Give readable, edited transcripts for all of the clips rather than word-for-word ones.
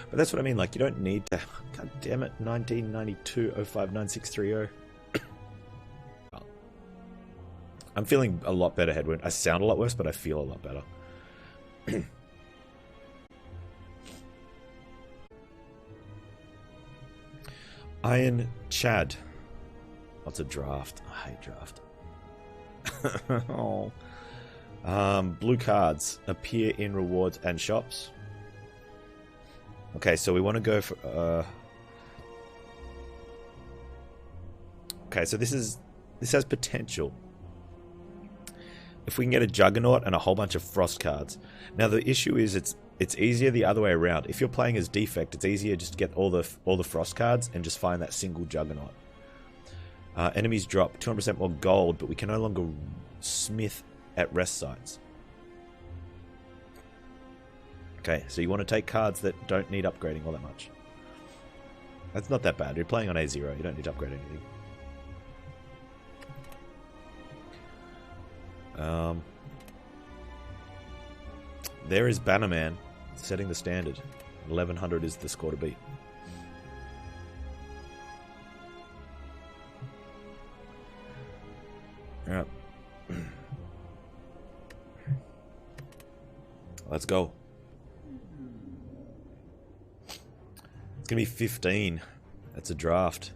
But that's what I mean, like, you don't need to... God damn it, 1992 059630. I'm feeling a lot better, Headwind. I sound a lot worse, but I feel a lot better. Iron Chad. What's a draft? I hate draft. Oh. Blue cards appear in rewards and shops. Okay, so we want to go for... Okay, so this has potential. If we can get a Juggernaut and a whole bunch of Frost cards. Now the issue is it's easier the other way around. If you're playing as Defect, it's easier just to get all the Frost cards and just find that single Juggernaut. Enemies drop 200% more gold, but we can no longer smith at rest sites. Okay, so you want to take cards that don't need upgrading all that much. That's not that bad. You're playing on A0. You don't need to upgrade anything. There is Bannerman setting the standard. 1100 is the score to beat. Alright. Let's go. It's gonna be 15. That's a draft.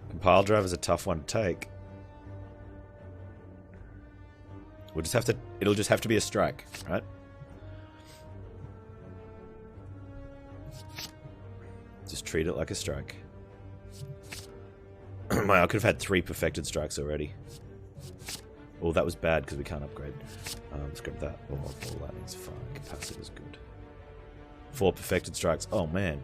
Compile drive is a tough one to take. We'll just have to... It'll just have to be a strike, right? Just treat it like a strike. I could have had 3 perfected strikes already. Oh, that was bad because we can't upgrade. Let's grab that. Oh, ball lightning's fine. Capacity is good. 4 perfected strikes. Oh, man.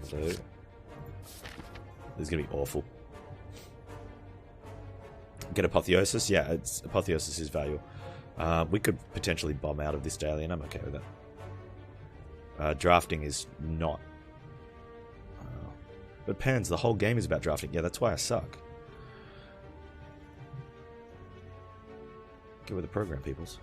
So, this is going to be awful. Get Apotheosis? Yeah, Apotheosis is valuable. We could potentially bomb out of this daily, and I'm okay with that. Drafting is not. But Panz, the whole game is about drafting. Yeah, that's why I suck. Get with the program, peoples.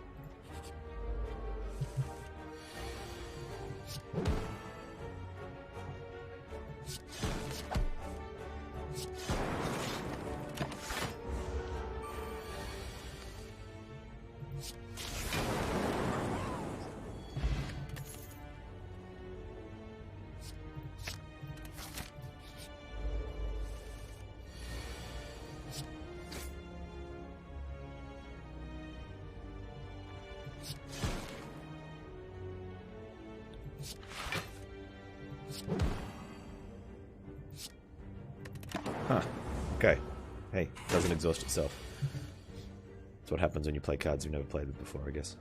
Huh. Okay. Hey, doesn't exhaust itself. That's what happens when you play cards you've never played with before, I guess.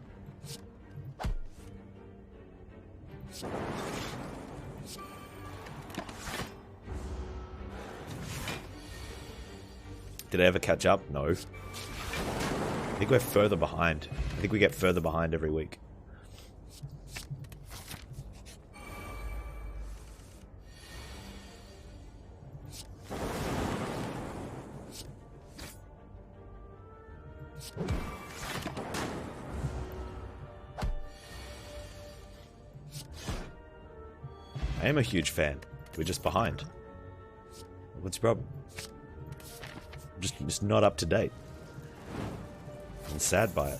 Did I ever catch up? No. I think we're further behind. I think we get further behind every week. I am a huge fan. We're just behind. What's the problem? Just not up to date. I'm sad by it.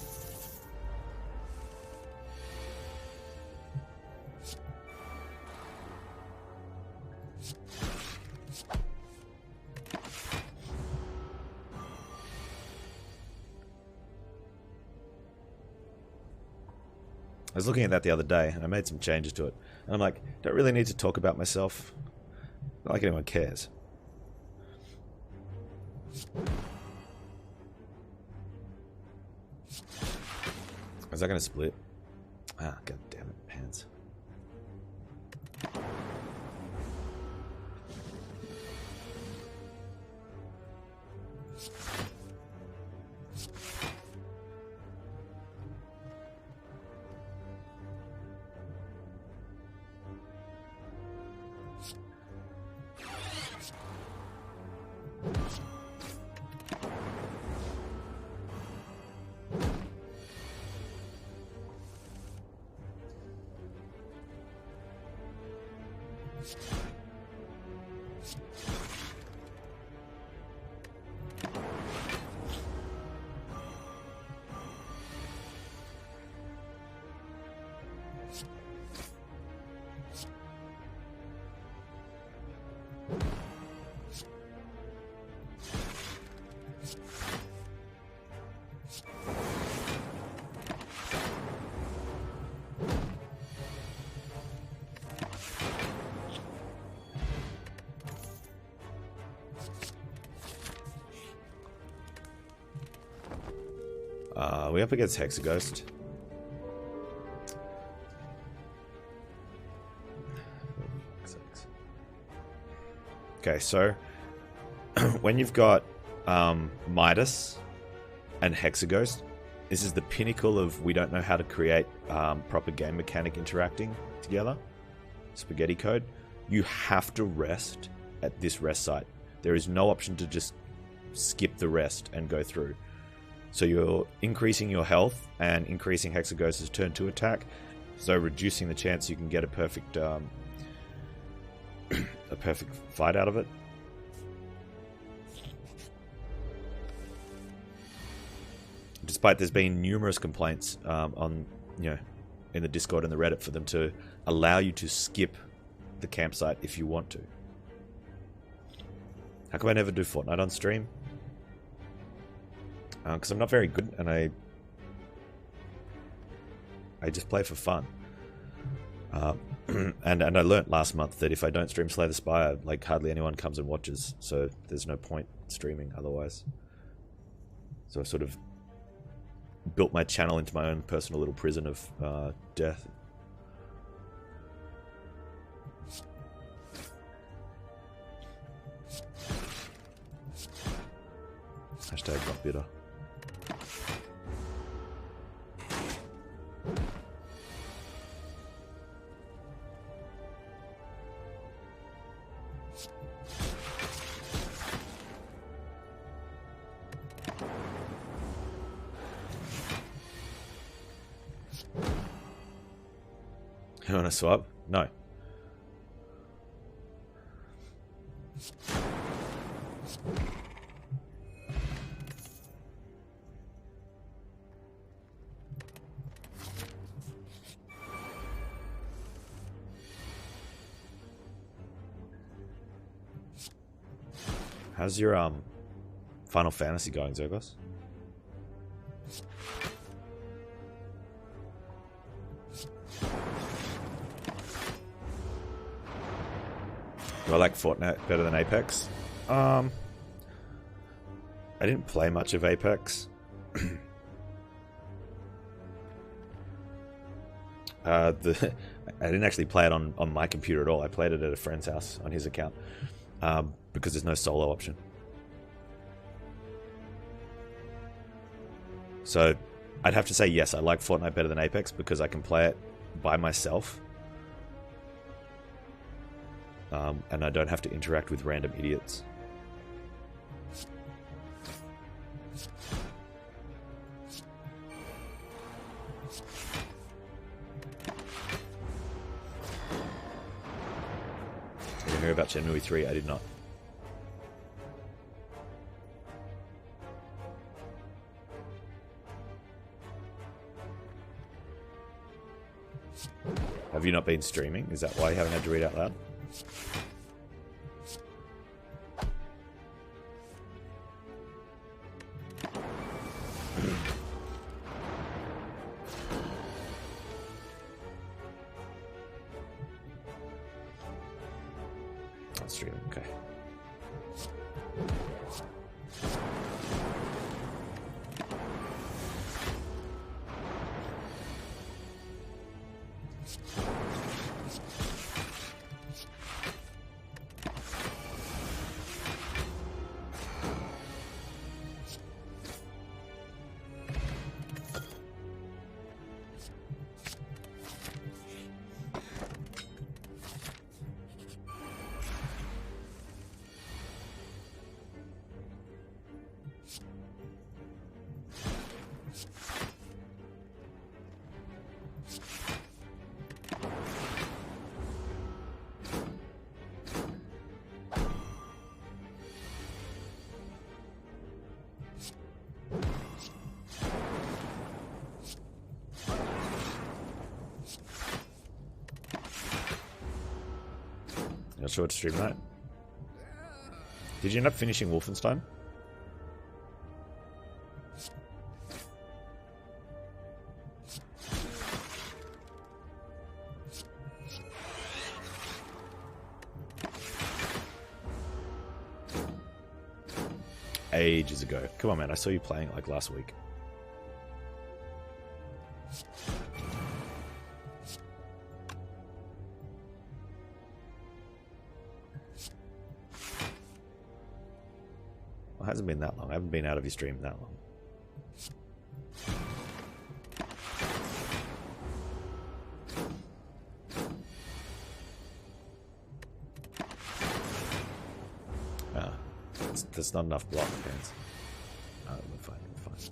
I was looking at that the other day, and I made some changes to it. And I'm like, don't really need to talk about myself. Not like anyone cares. Is that going to split? Ah, god damn it, Panz. We up against Hexaghost. Okay, so when you've got Midas and Hexaghost, this is the pinnacle of we don't know how to create proper game mechanic interacting together. Spaghetti code. You have to rest at this rest site. There is no option to just skip the rest and go through. So you're increasing your health and increasing Hexaghost's turn 2 attack, so reducing the chance you can get a perfect fight out of it. Despite there's been numerous complaints on, in the Discord and the Reddit for them to allow you to skip the campsite if you want to. How come I never do Fortnite on stream? Because I'm not very good, and I just play for fun. And I learnt last month that if I don't stream Slay the Spire, like hardly anyone comes and watches, so there's no point streaming otherwise. So I sort of built my channel into my own personal little prison of death. Hashtag not bitter. You want to swap? No. How's your Final Fantasy going, Zergos? Do I like Fortnite better than Apex? I didn't play much of Apex. I didn't actually play it on my computer at all. I played it at a friend's house on his account because there's no solo option. So I'd have to say yes, I like Fortnite better than Apex because I can play it by myself. And I don't have to interact with random idiots. Did you hear about Shenmue 3? I did not. Have you not been streaming? Is that why you haven't had to read out loud? Not streaming, okay. Not sure what to stream tonight. Did you end up finishing Wolfenstein? Ages ago. Come on, man. I saw you playing it like last week. Well, it hasn't been that long. I haven't been out of your stream that long. There's not enough block, Panz. Oh, we're fine, we're fine.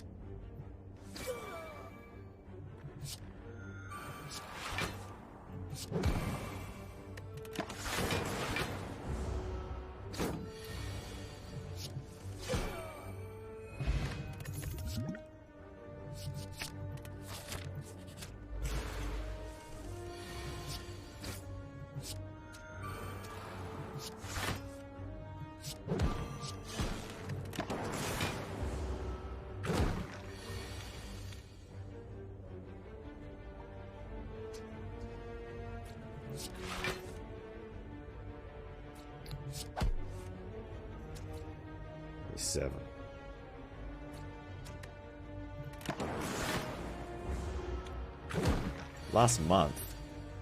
Last month?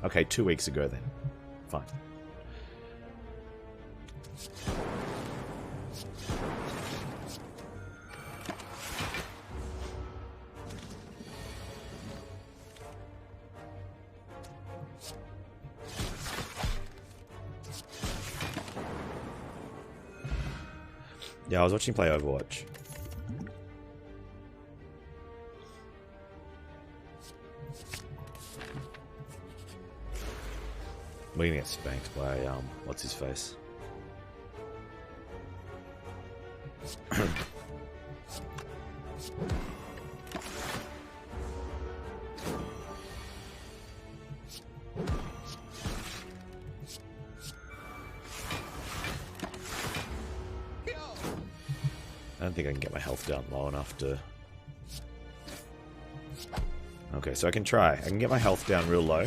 Okay, 2 weeks ago then. Fine. Yeah, I was watching you play Overwatch. We're gonna get spanked by, what's his face? I don't think I can get my health down low enough to... Okay, so I can try. I can get my health down real low.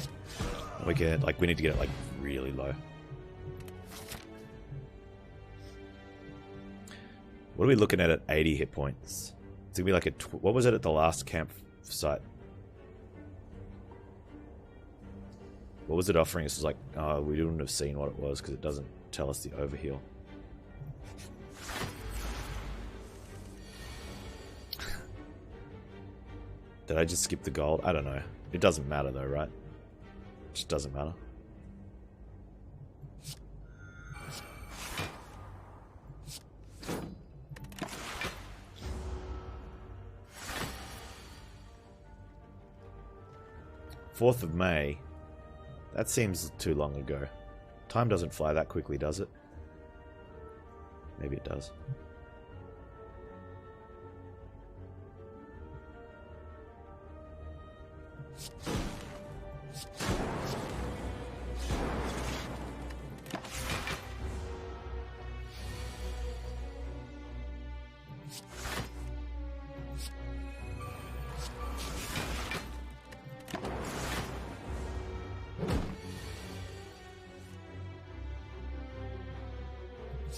We can, like, we need to get it, like, really low. What are we looking at 80 hit points? It's gonna be like a... What was it at the last campsite? What was it offering us? It was like, oh, we wouldn't have seen what it was because it doesn't tell us the overheal. Did I just skip the gold? I don't know. It doesn't matter though, right? It just doesn't matter. Fourth of May. That seems too long ago. Time doesn't fly that quickly, does it? Maybe it does.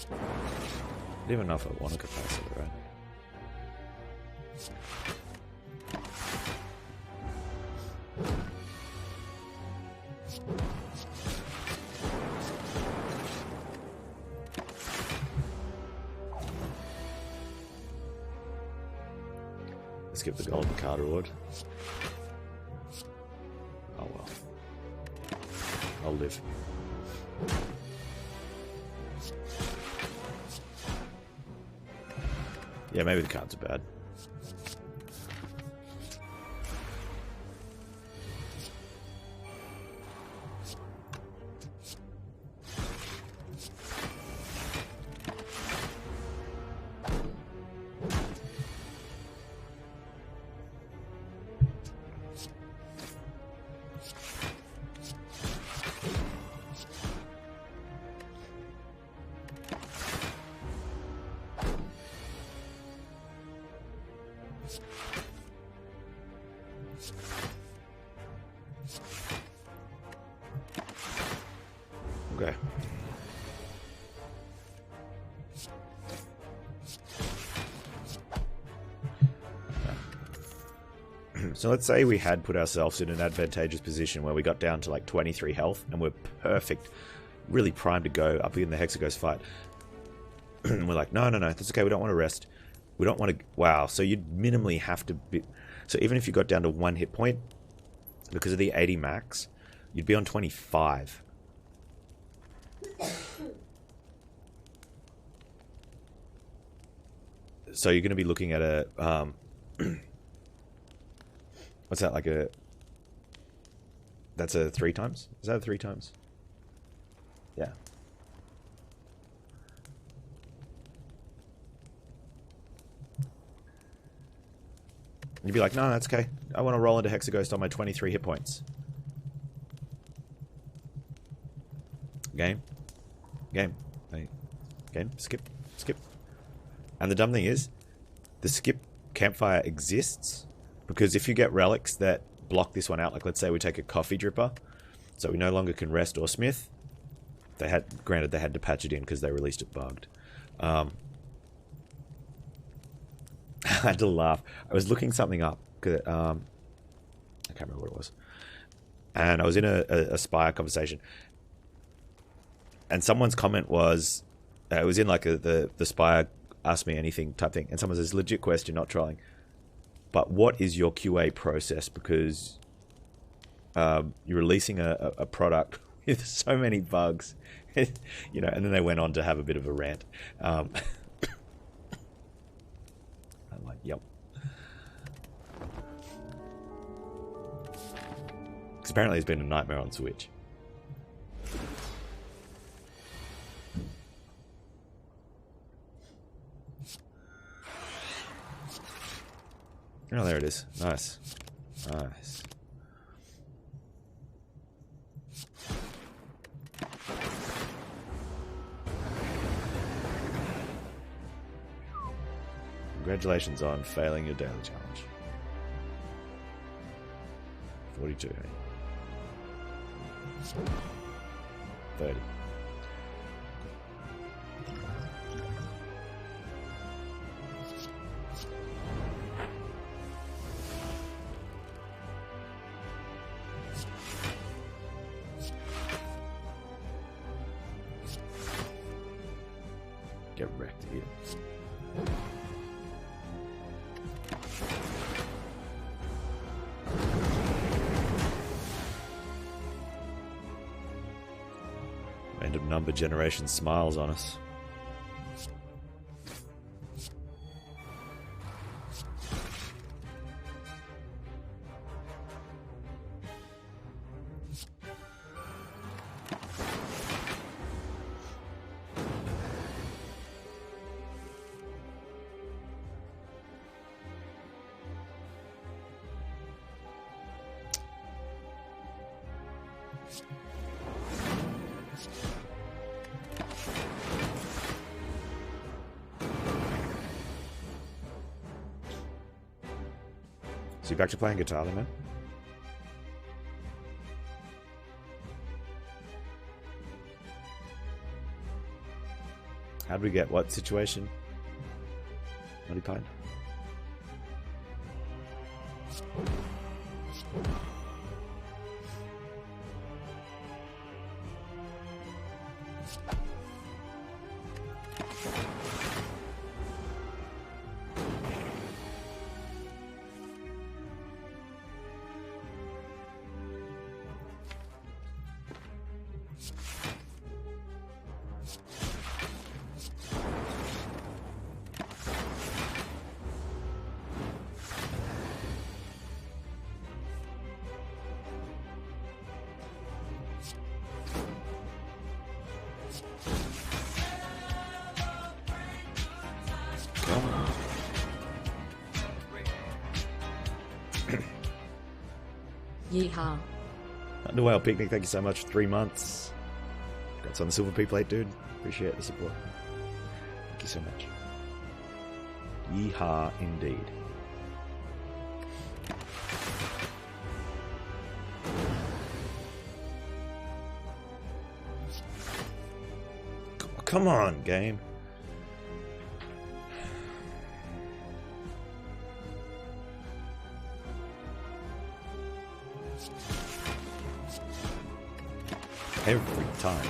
I don't even know if I want a capacitor, right? Let's get the golden card reward. Oh well. I'll live. Yeah, maybe the cards are bad. Okay. So let's say we had put ourselves in an advantageous position where we got down to like 23 health and we're perfect, really primed to go up in the Hexaghost fight. We're like, no, that's okay, we don't want to rest. We don't want to... Wow, so you'd minimally have to be... So even if you got down to 1 hit point, because of the 80 max, you'd be on 25. So you're going to be looking at a... what's that, like a... That's a 3 times? Is that a 3 times? Yeah. And you'd be like, no, that's okay. I want to roll into Hexaghost on my 23 hit points. Game. Skip. And the dumb thing is, the skip campfire exists because if you get relics that block this one out, like let's say we take a coffee dripper, so we no longer can rest or smith. Granted, they had to patch it in because they released it bugged. I had to laugh. I was looking something up. I can't remember what it was. And I was in a Spire conversation. And someone's comment was... it was in like the Spire ask me anything type thing. And someone says, legit question, not trolling. But what is your QA process? Because you're releasing a product with so many bugs. You know, and then they went on to have a bit of a rant. I'm like, yep. Because apparently it's been a nightmare on Switch. Oh, there it is. Nice. Nice. Congratulations on failing your daily challenge. 42. 30. Get wrecked here. Random number generation smiles on us. So you back to playing guitar then, man? How'd we get what situation? Nutty Pine? Yeehaw. Underwhale Picnic, thank you so much for 3 months. Congrats on the silver P plate, dude. Appreciate the support. Thank you so much. Yeehaw indeed. Come on, game. Every time.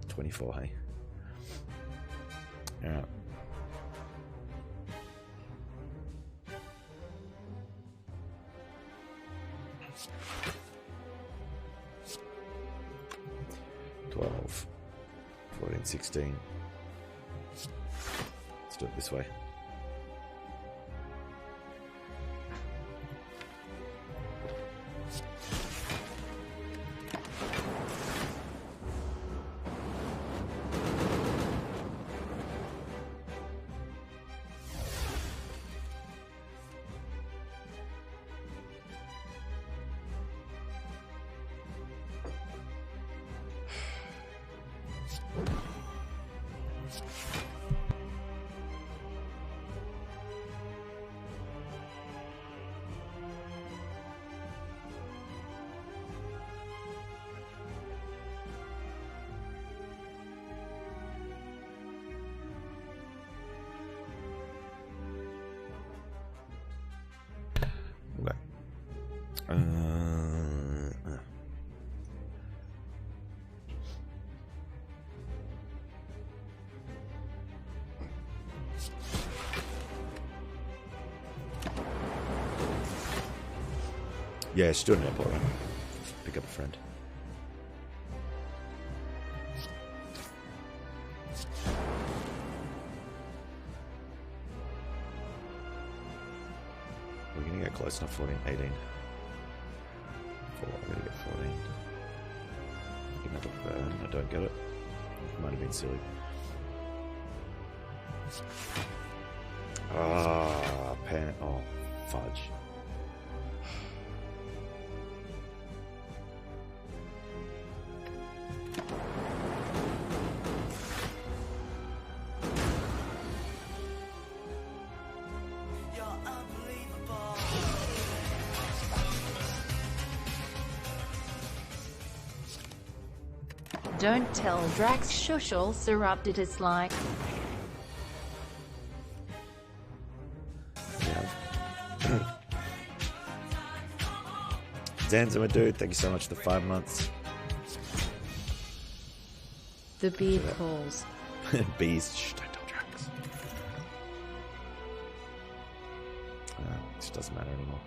$24, hey? Yeah. $12, $14, $16. Let's do it this way. Yeah, she's doing an airport run. Pick up a friend. We're gonna get close enough. 14, 18. 4, I'm gonna get 14. Another burn. I don't get it. Might have been silly. Ah, pan. Oh, fudge. Don't tell Drax Shushel Serupted is like. Yeah. Zanzima dude, thank you so much for the 5 months. The bee calls. Bees, shh, don't tell Drax. It just doesn't matter anymore.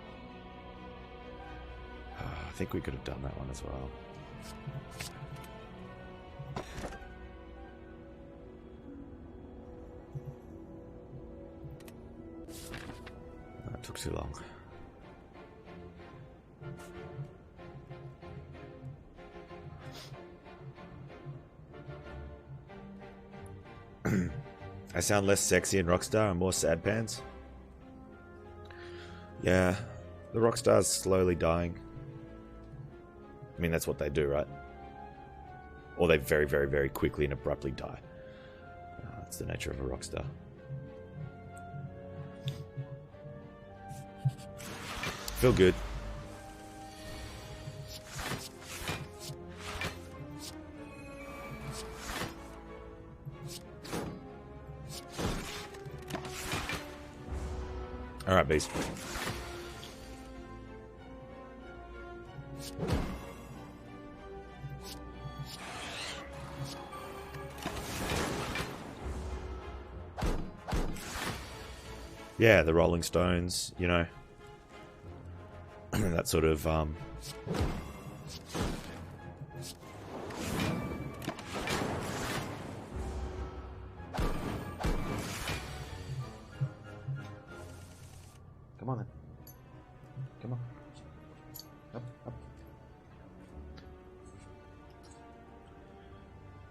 I think we could have done that one as well. That took too long. I sound less sexy in Rockstar and more sad pants. Yeah, the Rockstar's slowly dying. I mean, that's what they do, right? Or they very, very, very quickly and abruptly die. That's the nature of a Rockstar. Feel good. All right, beast. Yeah, the Rolling Stones, you know, that sort of come on then. Come on. Up, up.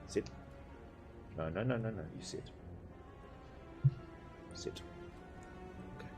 Sit. No, no, no, no, no. You sit. Sit. Okay.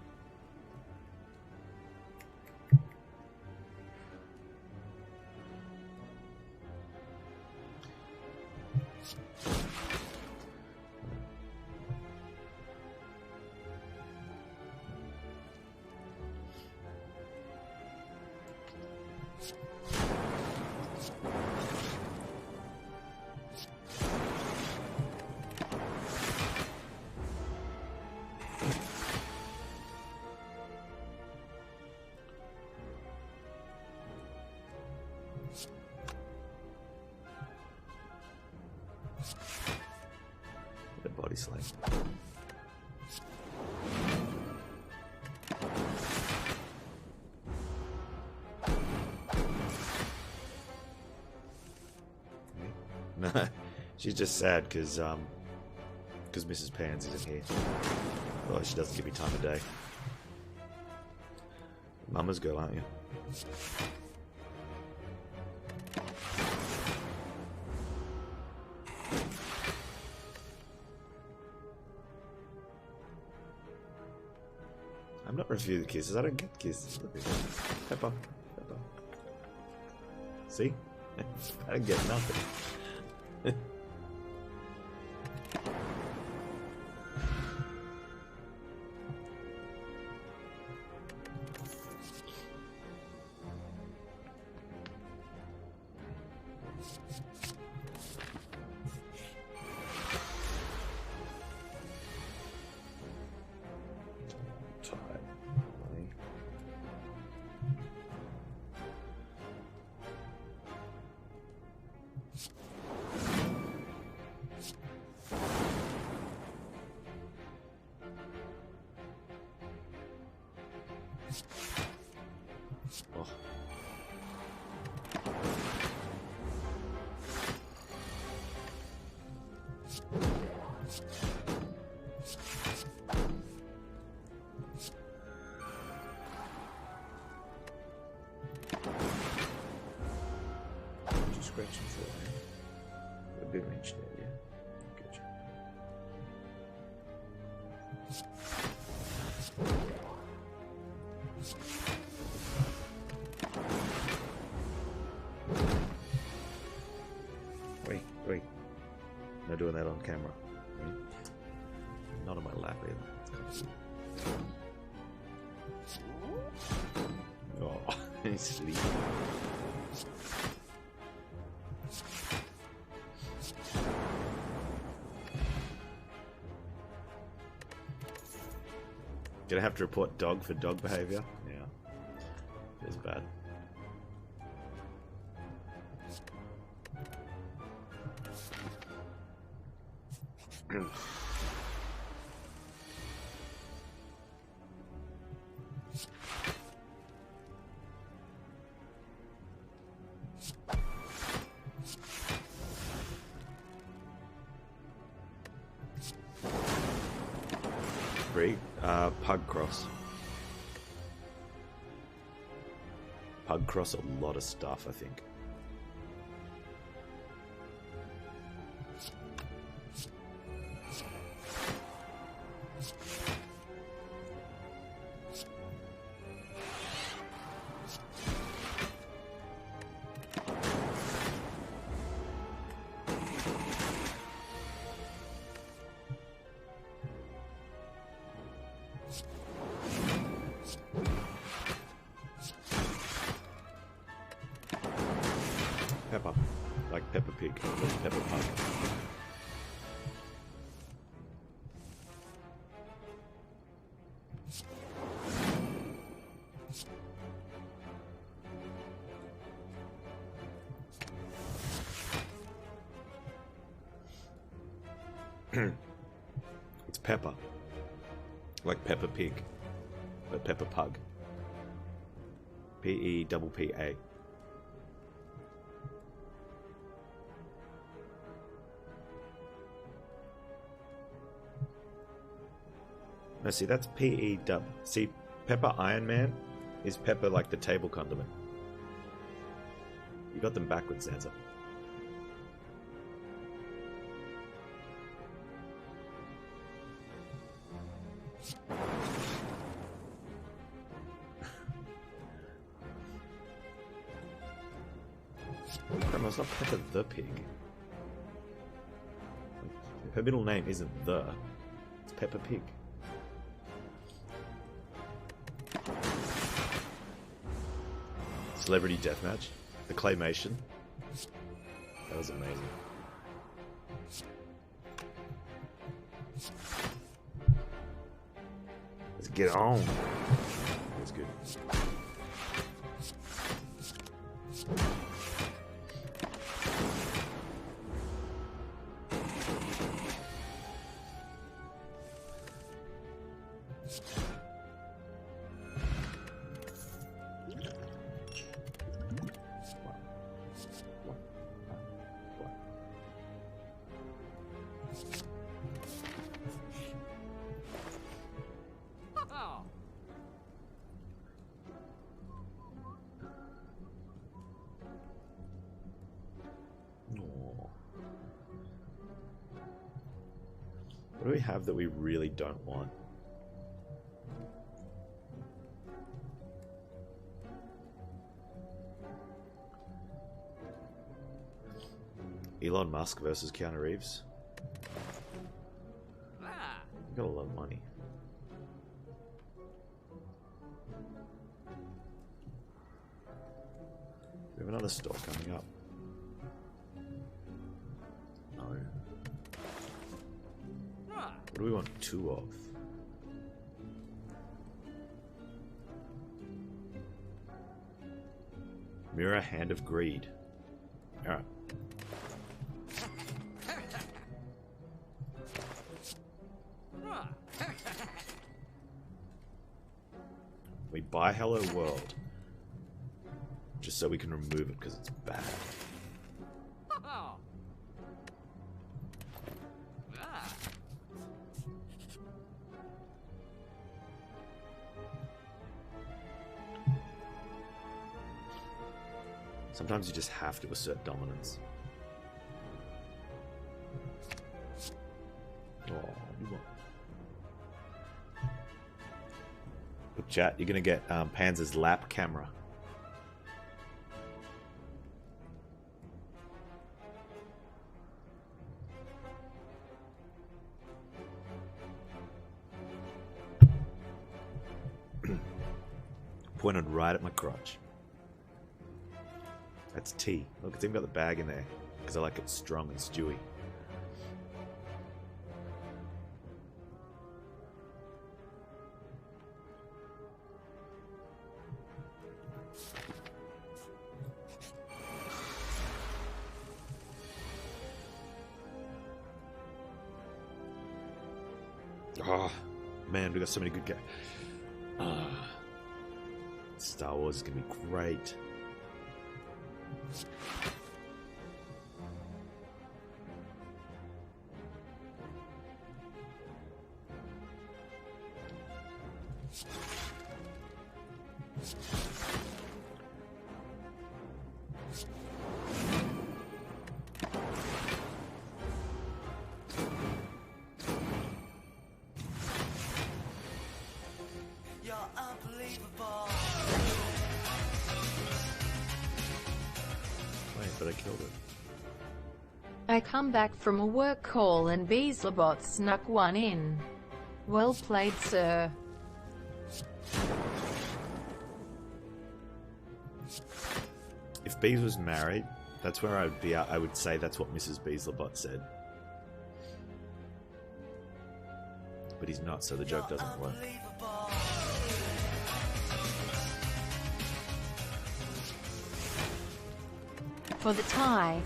body slam. No, she's just sad because Mrs. Panz isn't here. Well, she doesn't give me time of day. Mama's girl, aren't you? I'm not refusing kisses. I don't get kisses. Pepper. Pepper. See? I don't get nothing. Oh. Just scratching for a big wrench there, yeah. Good job. Wait. No doing that on camera. Right? Not on my lap either. Oh, he's sleeping. Gonna have to report dog for dog behavior? Yeah. Feels bad. Pug cross. Pug cross a lot of stuff, I think. Pepper. Like Peppa Pig. Peppa Pug. It's Peppa. Like Peppa Pig. But Peppa Pug. P-E-P-P-A. No, see, that's P-E-W. See, Pepper Iron Man is Pepper like the table condiment. You got them backwards, Zanza. Grandma, it's not Pepper the Pig. Her middle name isn't the. It's Peppa Pig. Celebrity Deathmatch. The claymation. That was amazing. Let's get on. That's good. What do we have that we really don't want? Elon Musk versus Keanu Reeves. You got a lot of money. We have another store coming up. No. What do we want two of? Mirror Hand of Greed. Alright. We buy Hello World. Just so we can remove it because it's bad. Sometimes you just have to assert dominance. Oh, look, chat, you're gonna get Panz's lap camera. Pointed right at my crotch. That's tea. Look, it's even got the bag in there because I like it strong and stewy. Oh, man, we got so many good games. Star Wars is going to be great. I come back from a work call and Beaslebot snuck one in. Well played, sir. If Bees was married, that's where I would be. I would say that's what Mrs. Beaslebot said. But he's not, so the joke doesn't work. For the tie.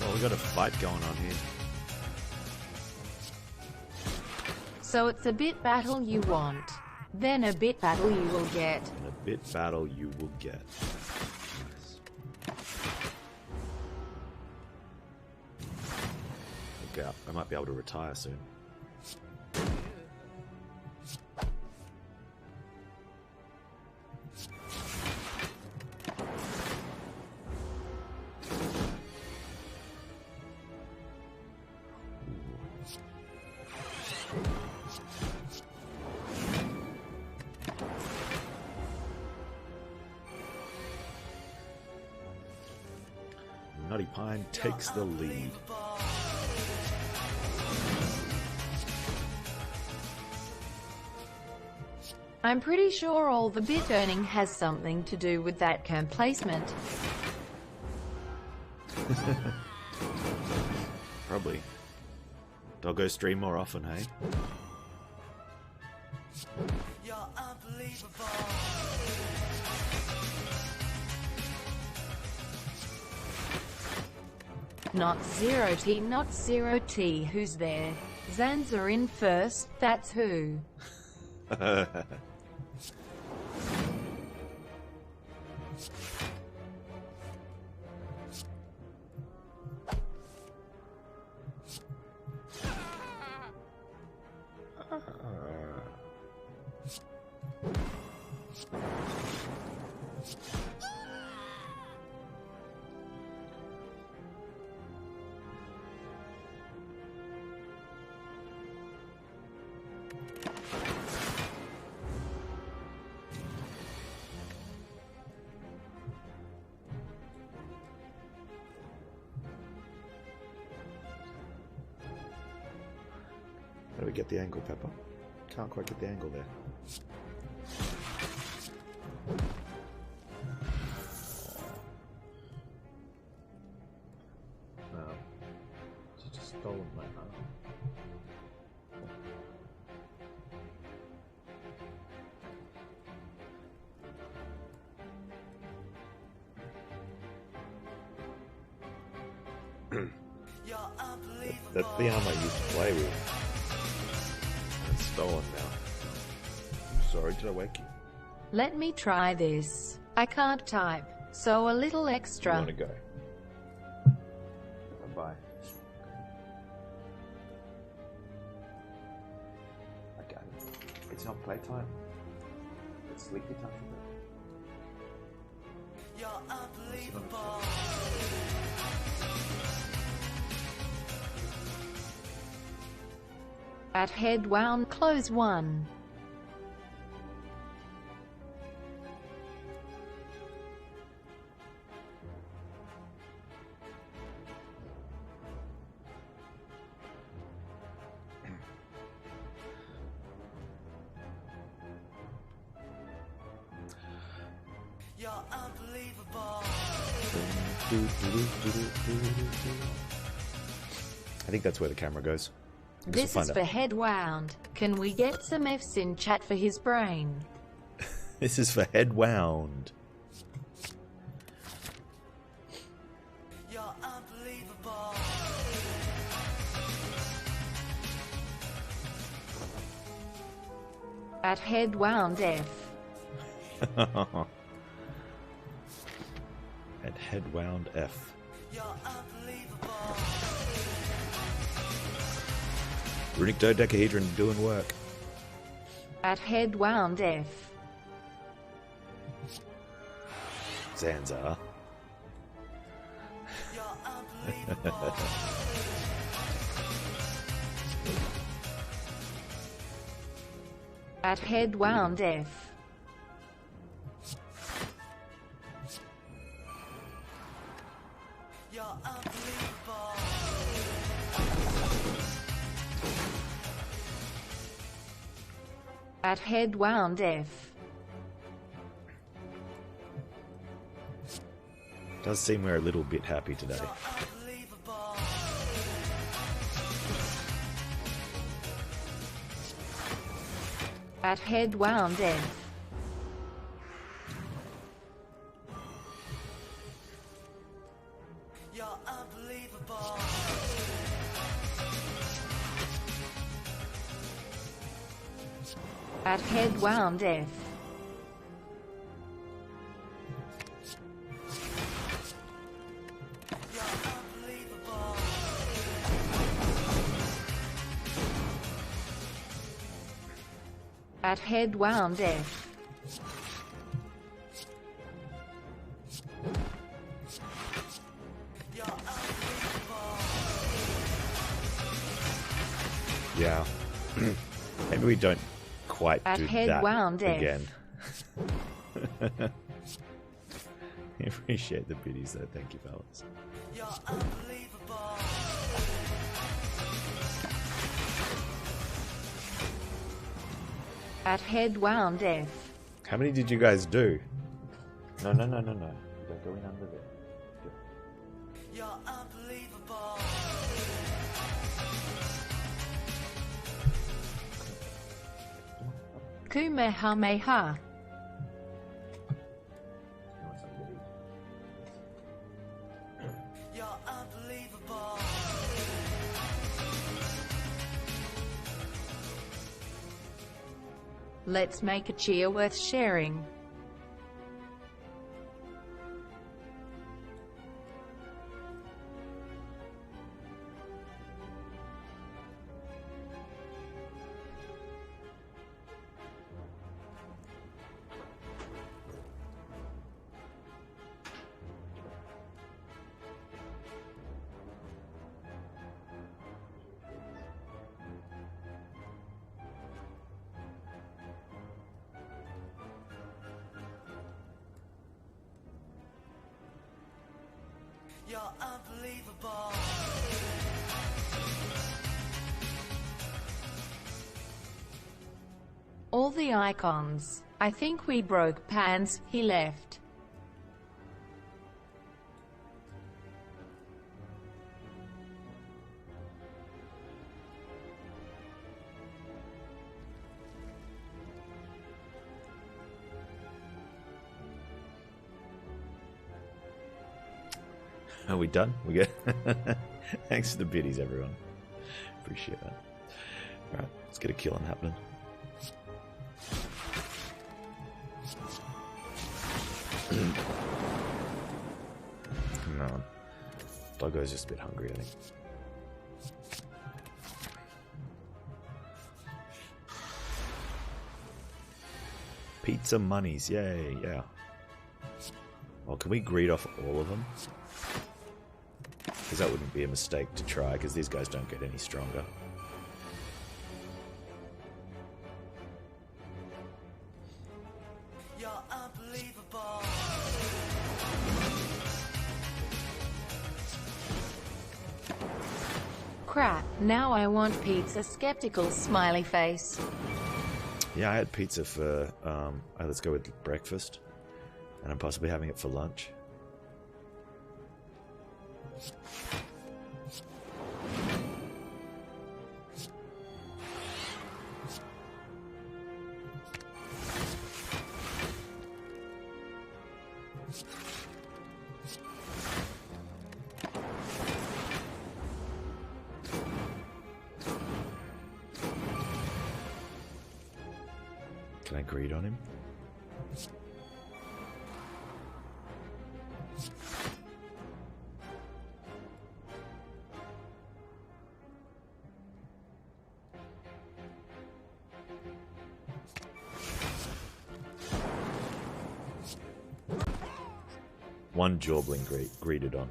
Well, we got a fight going on here. So it's a bit battle you want, then a bit battle you will get. And a bit battle you will get. Nice. Okay, I might be able to retire soon. Nutty Pine takes the lead. I'm pretty sure all the bit earning has something to do with that camp placement. Probably. Doggo stream more often, hey? You're unbelievable. Not 0T, not 0T, who's there? Zanza in first, that's who. How do we get the angle, Pepper? Can't quite get the angle there. No. She just stolen my arm. That's the arm I used to play with. It's stolen now. Sorry, did I wake you? Let me try this. I can't type, so a little You extra. want to go? Bye. Okay. It's not playtime. It's sleepy time for me. You're unbelievable. At head wound close 1. You're unbelievable. I think that's where the camera goes. I guess This we'll is find for out. head wound. Can we get some F's in chat for his brain? This is for head wound. You're unbelievable. At head wound F. At head wound F. You're unbelievable. Runic dodecahedron doing work. At head wound F. Zanza. You're unbelievable. At head wound F. You're unbelievable. At head wound F. Does seem we're a little bit happy today. Unbelievable. At head wound F. You're unbelievable. At head wound F. You're unbelievable. At head wound F. You're unbelievable. Yeah. Maybe we don't quite At do head that wound F. again. Appreciate the biddies though. Thank you, fellas. You're unbelievable. At head wound F. How many did you guys do? No. You don't go in under there. You're unbelievable. Kumehameha. You're unbelievable. Let's make a cheer worth sharing. You're unbelievable. All the icons. I think we broke Panz, he left. Are we done? We good? Thanks for the biddies, everyone. Appreciate that. Alright, let's get a killing happening. No. Doggo's just a bit hungry, I think. Pizza monies, yay, yeah. Well, can we greed off all of them? Because that wouldn't be a mistake to try, because these guys don't get any stronger. You're unbelievable. Crap, now I want pizza. Skeptical smiley face. Yeah, I had pizza for, let's go with breakfast. And I'm possibly having it for lunch. Can I greed on him? One Jorbling greeted on.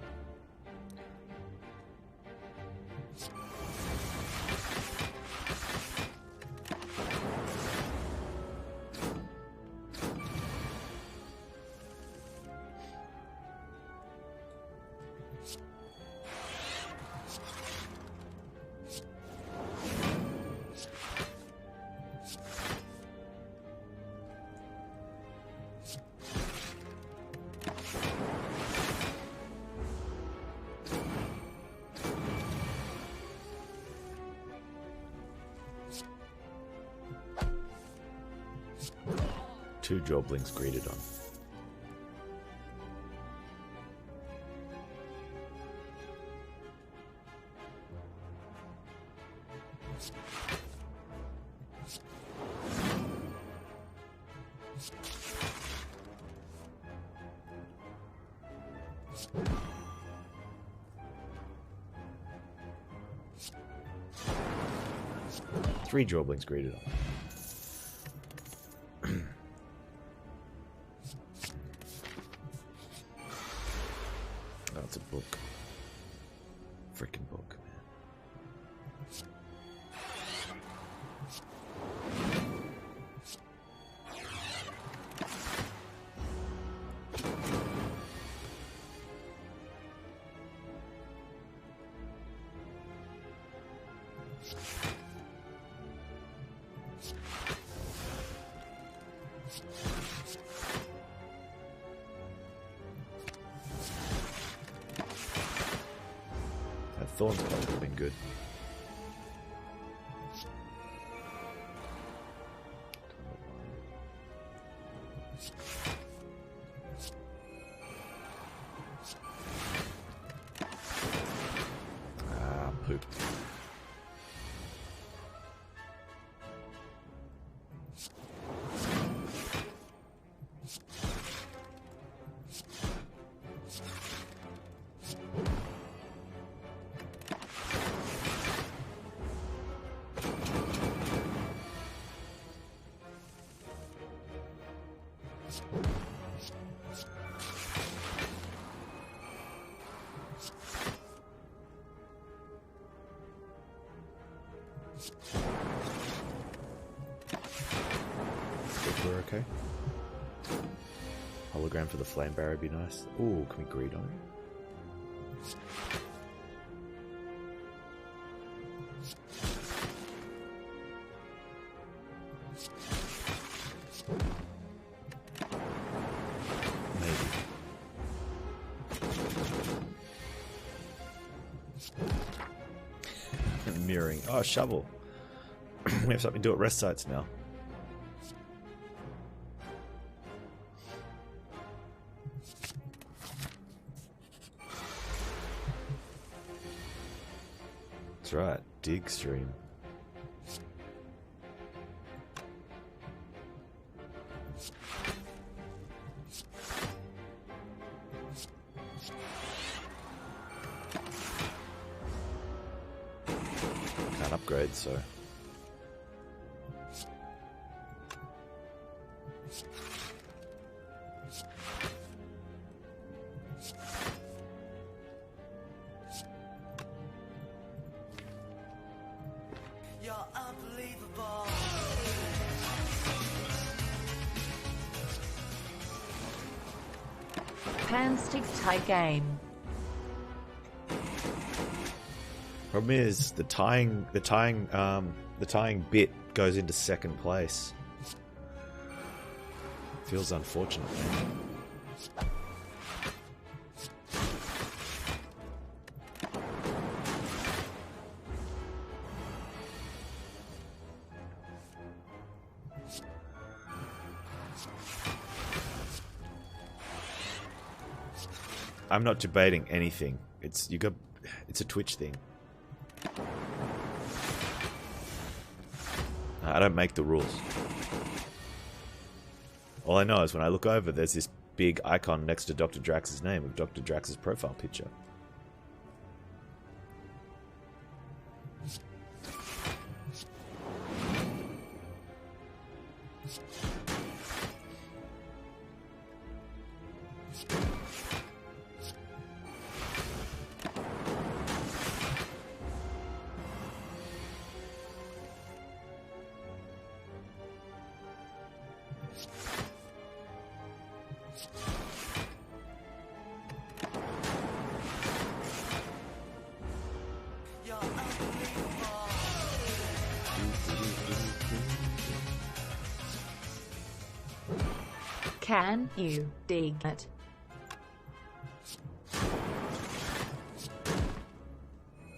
Two Joblings greeted on. Three Joblings greeted on. Oh, it's a book. Freaking book, man. Thorns probably would have been good. Ah, poop. We're okay. Hologram for the flame barrier would be nice. Ooh, can we greed on it? Maybe. Mirroring. Oh, shovel. We have something to do at rest sites now. That's right, dig stream. Can't upgrade, so. You're unbelievable. Panztastic tight game. Problem is the tying bit goes into second place. Feels unfortunate, man. I'm not debating anything. It's a Twitch thing. I don't make the rules. All I know is when I look over, there's this big icon next to Dr. Drax's name of Dr. Drax's profile picture. You're unbelievable. Can you dig it?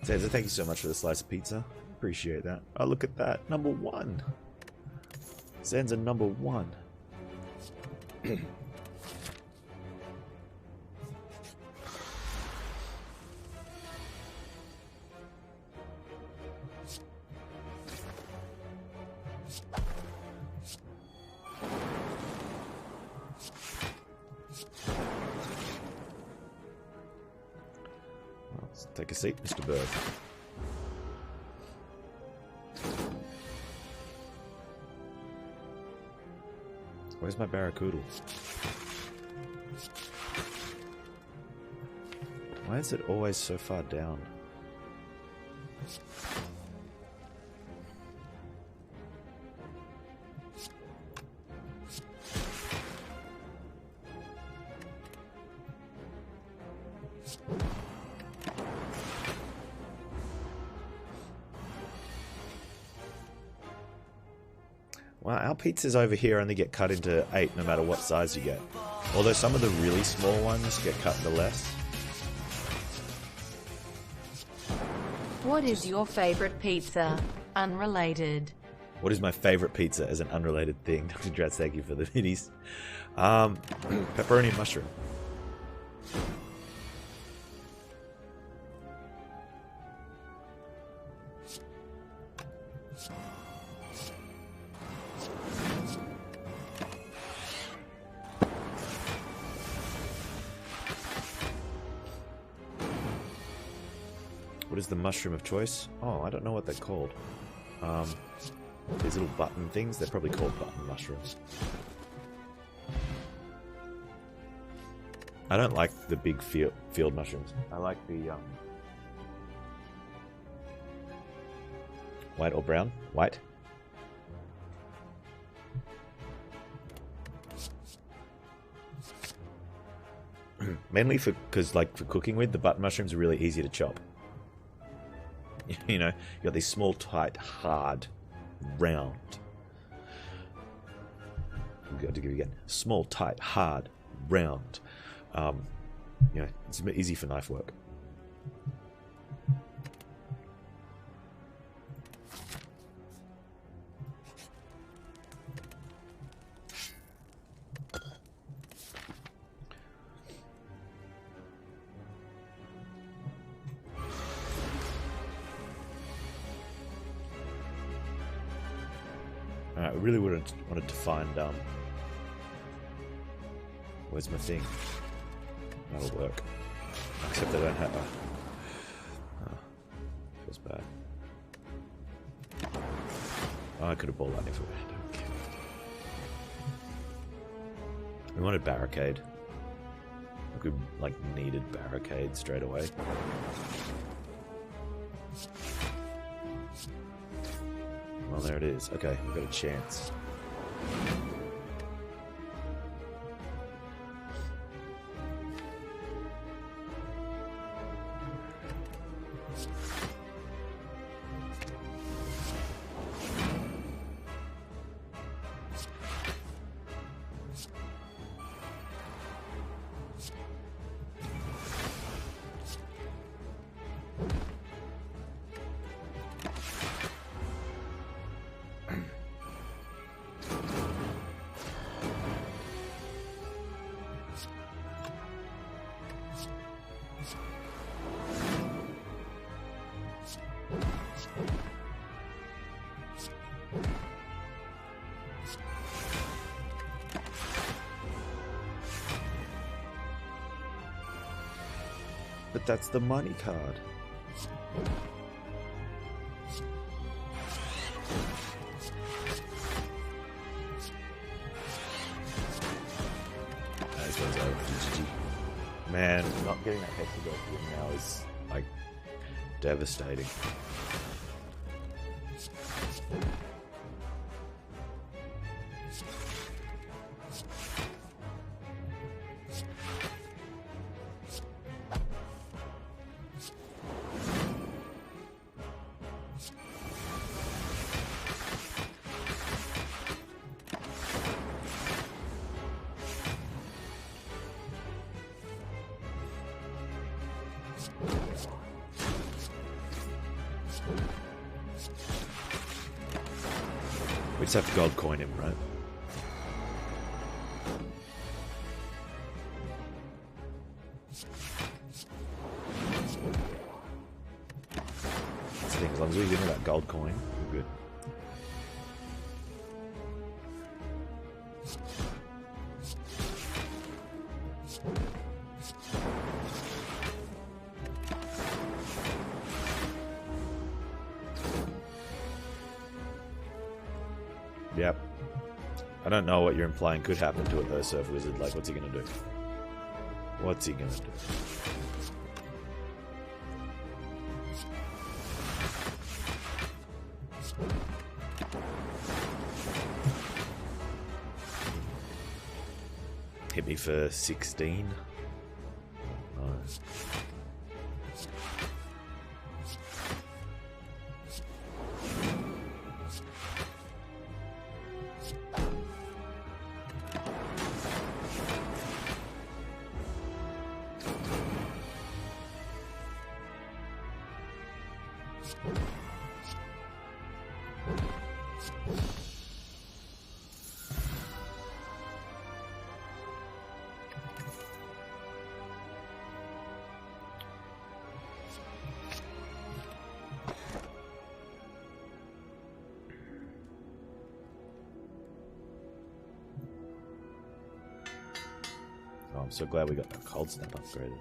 Cesar, thank you so much for the slice of pizza. Appreciate that. Oh, look at that. Number 1. Zen's a number 1. Let's take a seat, Mr. Bird. Where's my barracuda? Why is it always so far down? Wow, our pizzas over here only get cut into 8 no matter what size you get. Although some of the really small ones get cut into less. What is your favorite pizza? Unrelated. What is my favorite pizza as an unrelated thing? Dr. Dratz, thank you for the minis. Pepperoni and mushroom. What is the mushroom of choice? Oh, I don't know what they're called. These little button things, they're probably called button mushrooms. I don't like the big field mushrooms. I like the white or brown? White? Mainly because like for cooking with, the button mushrooms are really easy to chop. You know, you got these small, tight, hard, round. I'm going to give you again. Small, tight, hard, round. You know, it's easy for knife work. I really wanted to find, where's my thing? That'll work. Except I don't have a... Oh, feels bad. Oh, I could have bought that if I don't care. We wanted barricade. We like needed barricade straight away. Well, there it is. Okay, we've got a chance. But that's the money card. This one's over. GG. Man, not getting that hexagon now is like devastating. We just have to gold coin him, right? That's the thing, as long as we give him that gold coin, we're good. Yep. I don't know what you're implying could happen to it though, Surf Wizard. Like, what's he gonna do? What's he gonna do? Hit me for 16. Nice. Oh, I'm so glad we got that cold snap upgraded.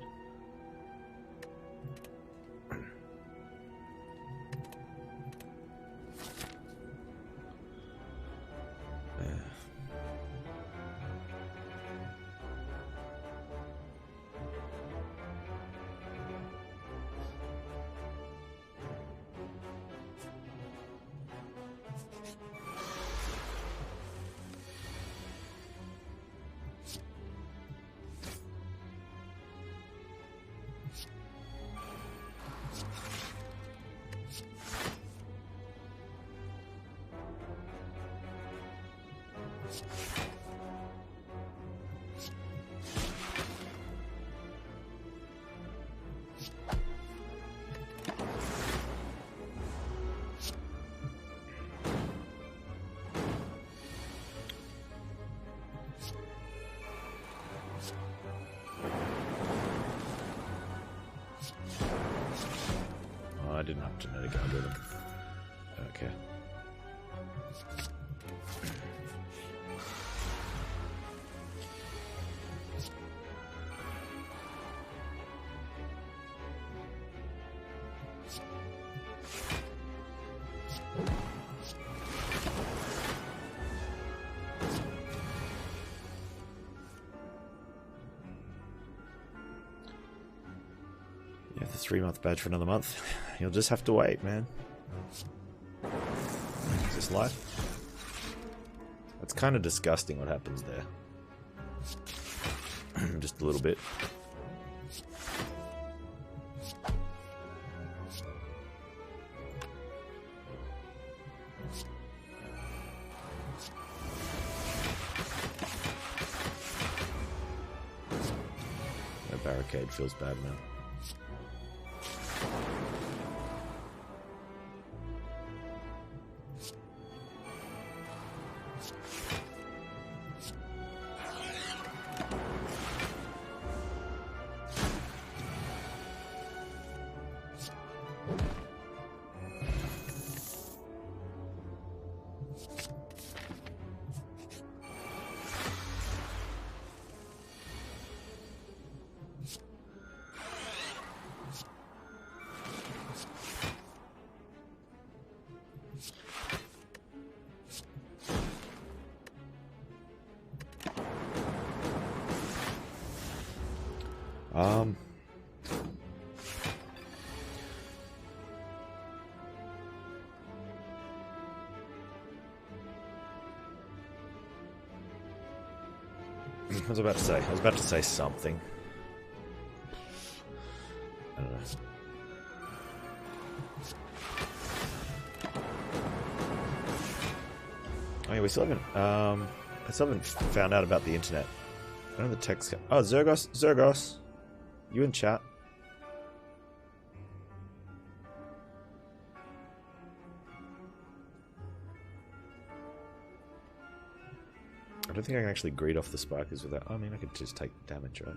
didn't have genetic algorithm. Okay. You have the 3-month badge for another month. You'll just have to wait, man. Is this life? That's kind of disgusting what happens there. Just a little bit. That barricade feels bad, man. I was about to say something. I don't know. Oh yeah, we still haven't I still haven't found out about the internet. I know the text. Oh, Zergos, you in chat? I don't think I can actually greed off the spikers without. I mean, I could just take damage, right?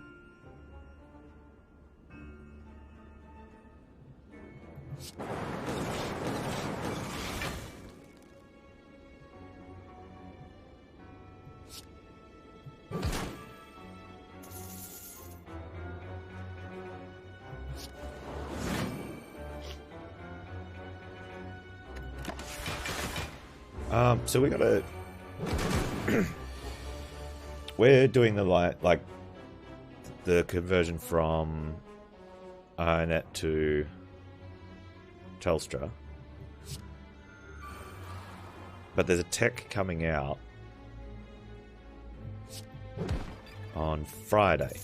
So we gotta. We're doing the like the conversion from IRONCLAD to Telstra, but there's a tech coming out on Friday.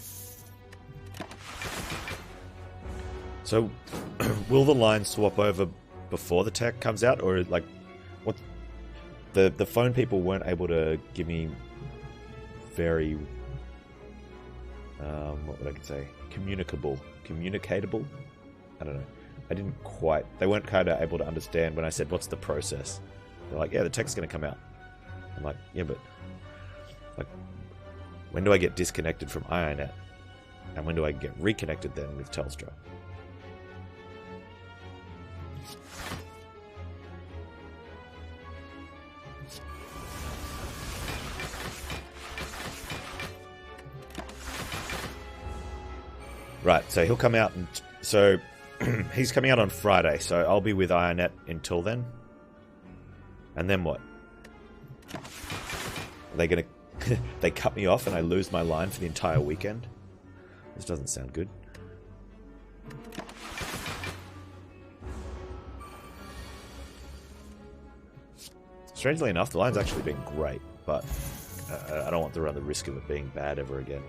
So, will the line swap over before the tech comes out, or like what? The phone people weren't able to give me very what would I could say? Communicatable? I don't know. I didn't quite. They weren't kind of able to understand when I said, "What's the process?" They're like, "Yeah, the tech's going to come out." I'm like, "Yeah, but like, when do I get disconnected from IRONCLAD, and when do I get reconnected then with Telstra?" Right, so he'll come out, and so he's coming out on Friday, so I'll be with IRONCLAD until then. And then what? Are they gonna they cut me off and I lose my line for the entire weekend? This doesn't sound good. Strangely enough, the line's actually been great, but I don't want to run the risk of it being bad ever again.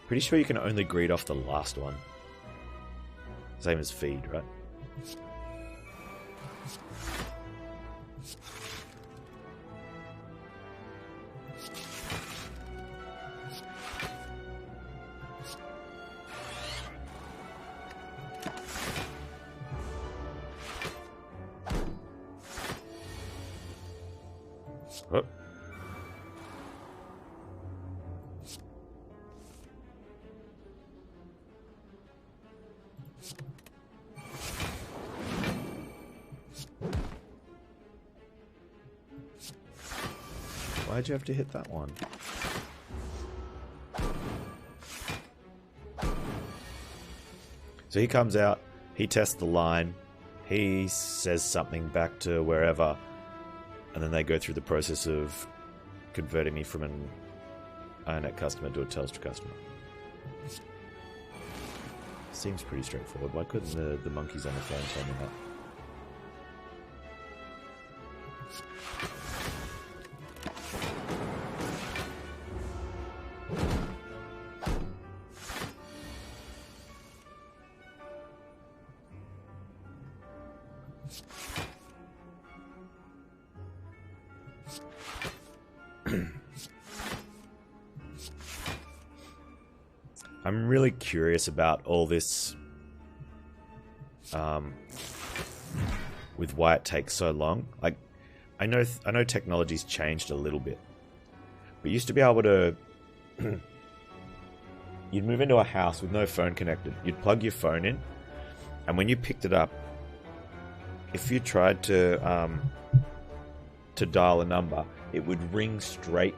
Pretty sure you can only greed off the last one. Same as feed, right? Oh. Why'd you have to hit that one? So he comes out, he tests the line, he says something back to wherever, and then they go through the process of converting me from an IRONCLAD customer to a Telstra customer. Seems pretty straightforward. Why couldn't the monkeys on the phone tell me that? I'm really curious about all this with why it takes so long. Like, I know technology's changed a little bit, but you used to be able to you'd move into a house with no phone connected. You'd plug your phone in, and when you picked it up, if you tried to dial a number, it would ring straight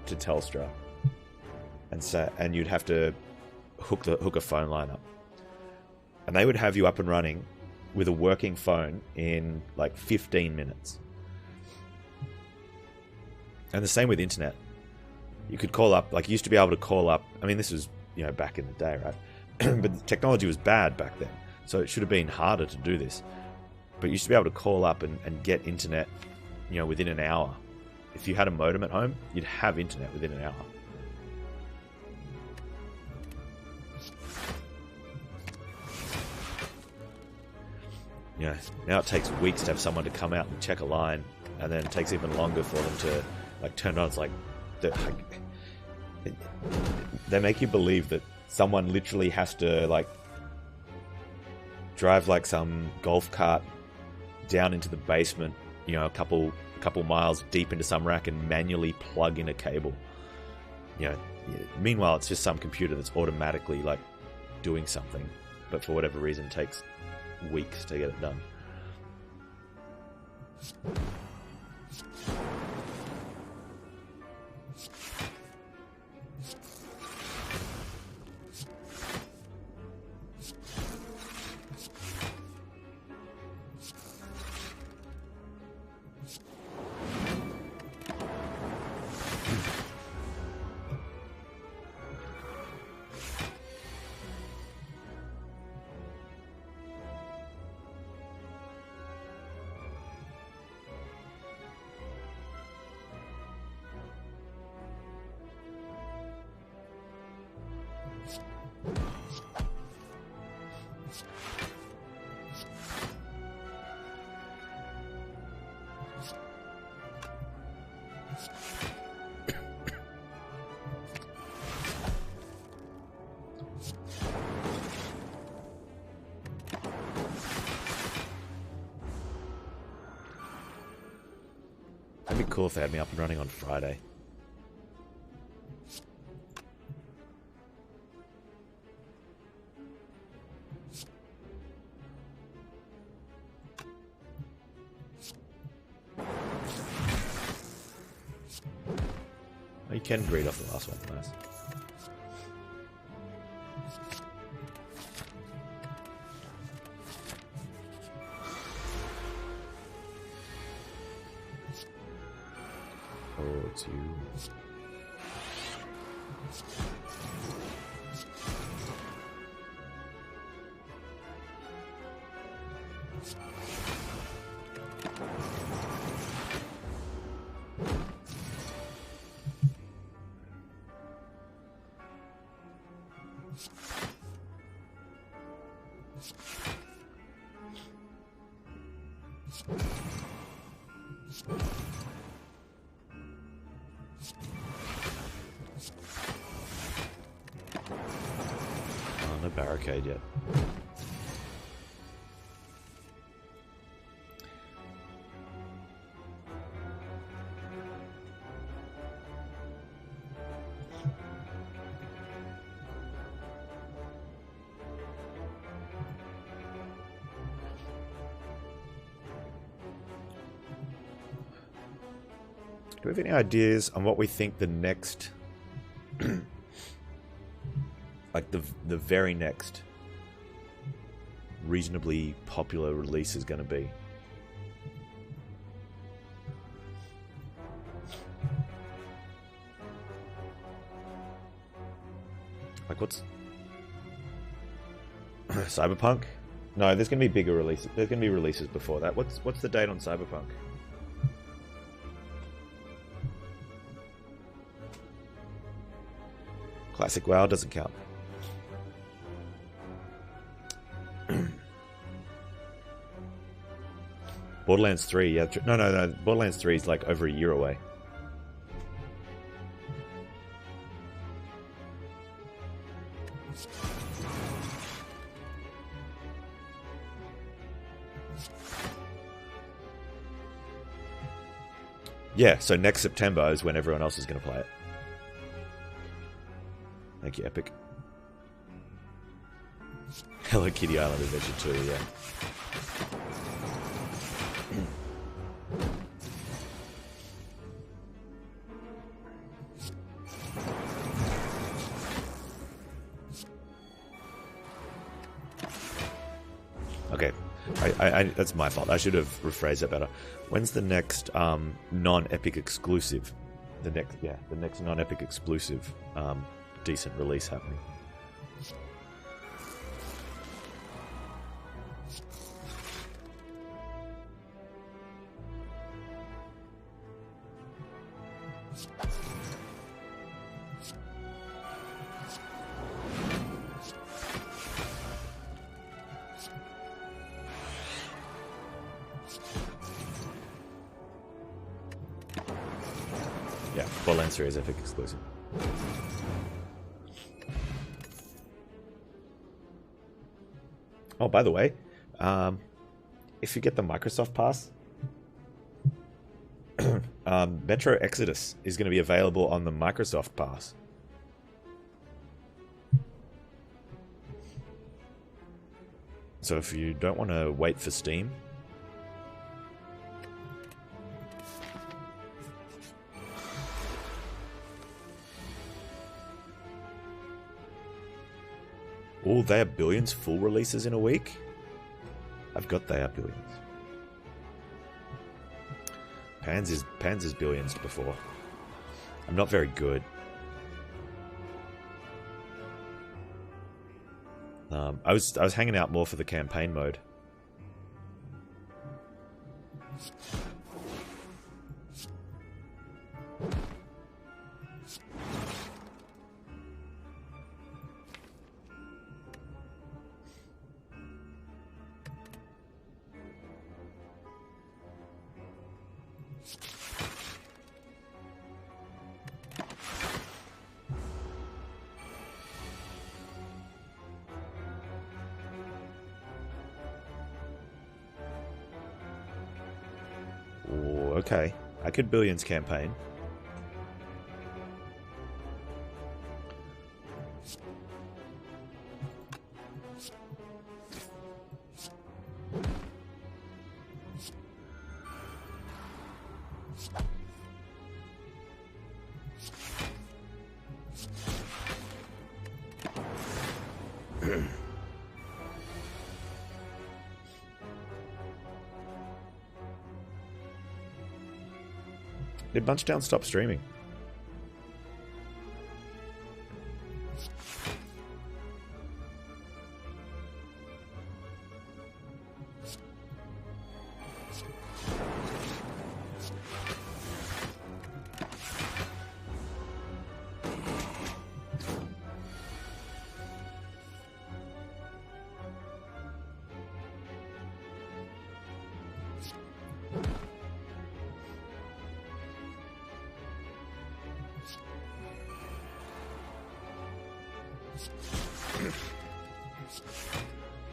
to Telstra. And you'd have to hook a phone line up, and they would have you up and running with a working phone in like 15 minutes. And the same with internet. You could call up, like you used to be able to call up. I mean, this was back in the day, right? But the technology was bad back then, so it should have been harder to do this. But you used to be able to call up and get internet, within an hour. If you had a modem at home, you'd have internet within an hour. Now it takes weeks to have someone to come out and check a line, and then it takes even longer for them to turn it on. It's like they make you believe that someone literally has to drive some golf cart down into the basement, a couple miles deep into some rack and manually plug in a cable. Meanwhile, it's just some computer that's automatically doing something, but for whatever reason takes weeks to get it done. That'd be cool if they had me up and running on Friday. Oh, you can greed off the last one, nice. Oh, it's you. No barricade yet. we have any ideas on what we think the next, like the very next reasonably popular release is going to be? Like what's Cyberpunk? No, there's going to be bigger releases. There's going to be releases before that. What's the date on Cyberpunk? Classic WoW doesn't count. Borderlands 3, yeah. No. Borderlands 3 is like over a year away. Yeah, so next September is when everyone else is going to play it. Thank you, Epic. Hello Kitty Island Adventure 2, yeah. Okay, I that's my fault. I should have rephrased that better. When's the next non-Epic exclusive? The next non-Epic exclusive decent release happening? Yeah, Borderlands 3 is Epic exclusive. Oh, by the way, if you get the Microsoft Pass, Metro Exodus is going to be available on the Microsoft Pass. So if you don't want to wait for Steam, oh, they have Billions full releases in a week? I've got they are Billions. Panz is Billions before. I'm not very good. I was hanging out more for the campaign mode. Oh, okay. I could Billions campaign. Did Bunchdown stop streaming?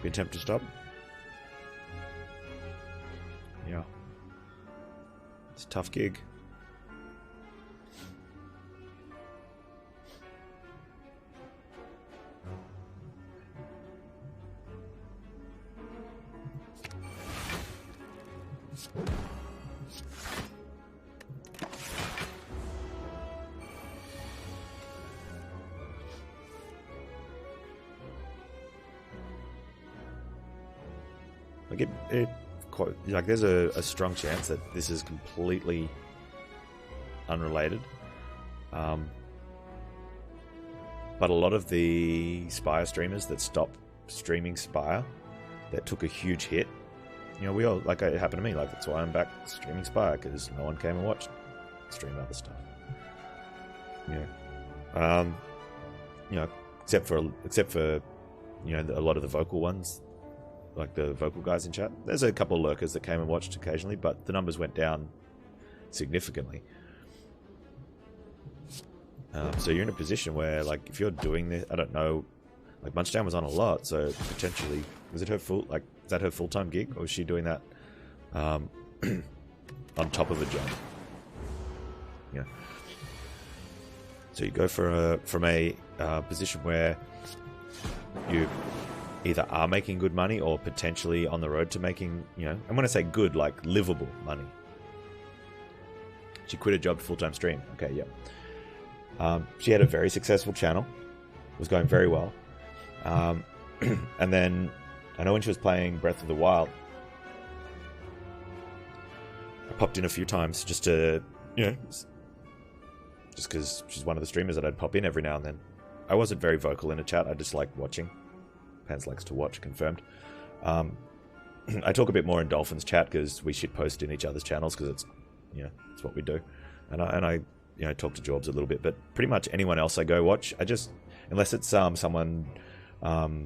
We attempt to stop. Yeah. It's a tough gig. Like there's a strong chance that this is completely unrelated. But a lot of the Spire streamers that stopped streaming Spire, that took a huge hit, you know, we all, like, it happened to me, like, that's why I'm back streaming Spire, because no one came and watched stream other stuff. Yeah. You know, except for, you know, a lot of the vocal ones, like the vocal guys in chat. There's a couple of lurkers that came and watched occasionally, but the numbers went down significantly. So you're in a position where, like, if you're doing this, I don't know, like, Munchdown was on a lot, so potentially, was it her full, like, is that her full-time gig, or was she doing that on top of a job? Yeah. So you go from a position where you either are making good money or potentially on the road to making, you know, and when I say good, like, livable money. She quit her job to full-time stream. Okay, yeah. She had a very successful channel. Was going very well. And then, I know when she was playing Breath of the Wild, I popped in a few times just to, you know, just because she's one of the streamers that I'd pop in every now and then. I wasn't very vocal in a chat. I just like watching. Panz likes to watch, confirmed. I talk a bit more in Dolphin's chat because we shitpost in each other's channels because it's, you know, it's what we do. And I you know, talk to Jorbs a little bit, but pretty much anyone else I go watch, I just, unless it's someone, oh,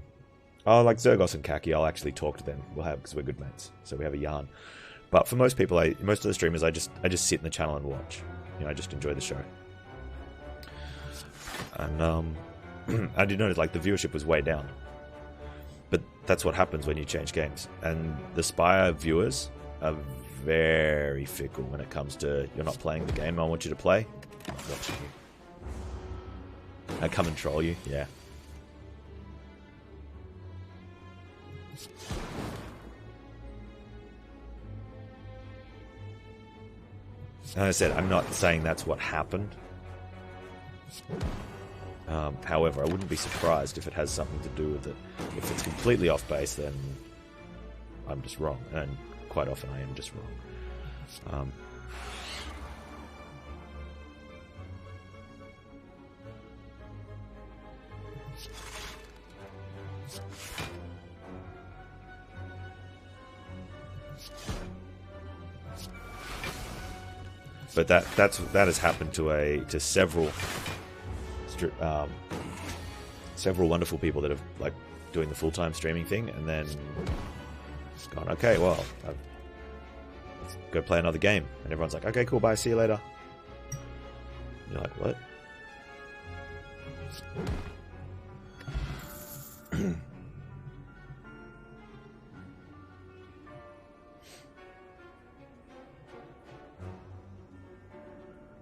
like Zergos and Kaki, I'll actually talk to them. We'll have, because we're good mates, so we have a yarn. But for most people, most of the streamers, I just sit in the channel and watch. You know, I just enjoy the show. And I did notice, like, the viewership was way down. But that's what happens when you change games. And the Spire viewers are very fickle when it comes to, you're not playing the game I want you to play, I'm not watching you. I come and troll you, yeah. And I said, I'm not saying that's what happened. However, I wouldn't be surprised if it has something to do with it. If it's completely off base, then I'm just wrong. And quite often I am just wrong. But that has happened to several wonderful people that have, like, doing the full-time streaming thing, and then gone, okay, well, let's go play another game, and everyone's like, okay, cool, bye, see you later. And you're like, what?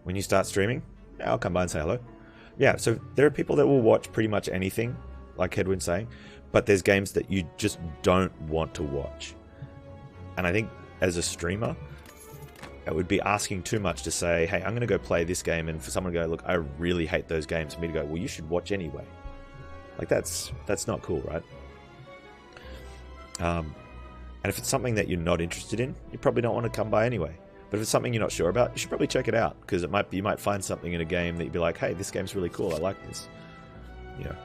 When you start streaming, I'll come by and say hello. Yeah, so there are people that will watch pretty much anything, like Hedwin's saying, but there's games that you just don't want to watch. And I think as a streamer, it would be asking too much to say, hey, I'm going to go play this game, and for someone to go, look, I really hate those games, for me to go, well, you should watch anyway. Like, that's not cool, right? And if it's something that you're not interested in, you probably don't want to come by anyway. But if it's something you're not sure about, you should probably check it out, because you might find something in a game that you'd be like, hey, this game's really cool, I like this. You know.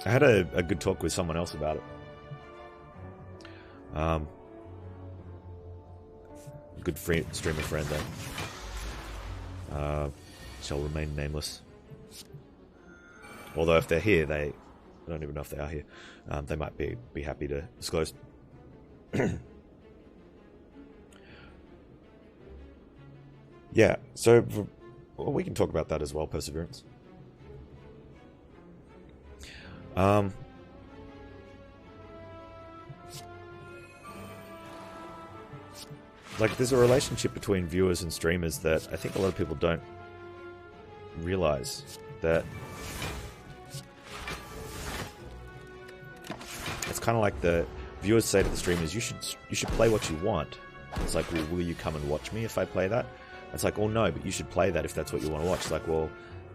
I had a good talk with someone else about it. Good streamer friend, though. Shall remain nameless. Although if they're here, I don't even know if they are here. They might be happy to disclose. Yeah, so well, we can talk about that as well, Perseverance. Like, there's a relationship between viewers and streamers that I think a lot of people don't realize. That it's kind of like the viewers say to the streamers, you should play what you want. It's like, well, will you come and watch me if I play that? It's like, well, no, but you should play that if that's what you want to watch. It's like, well,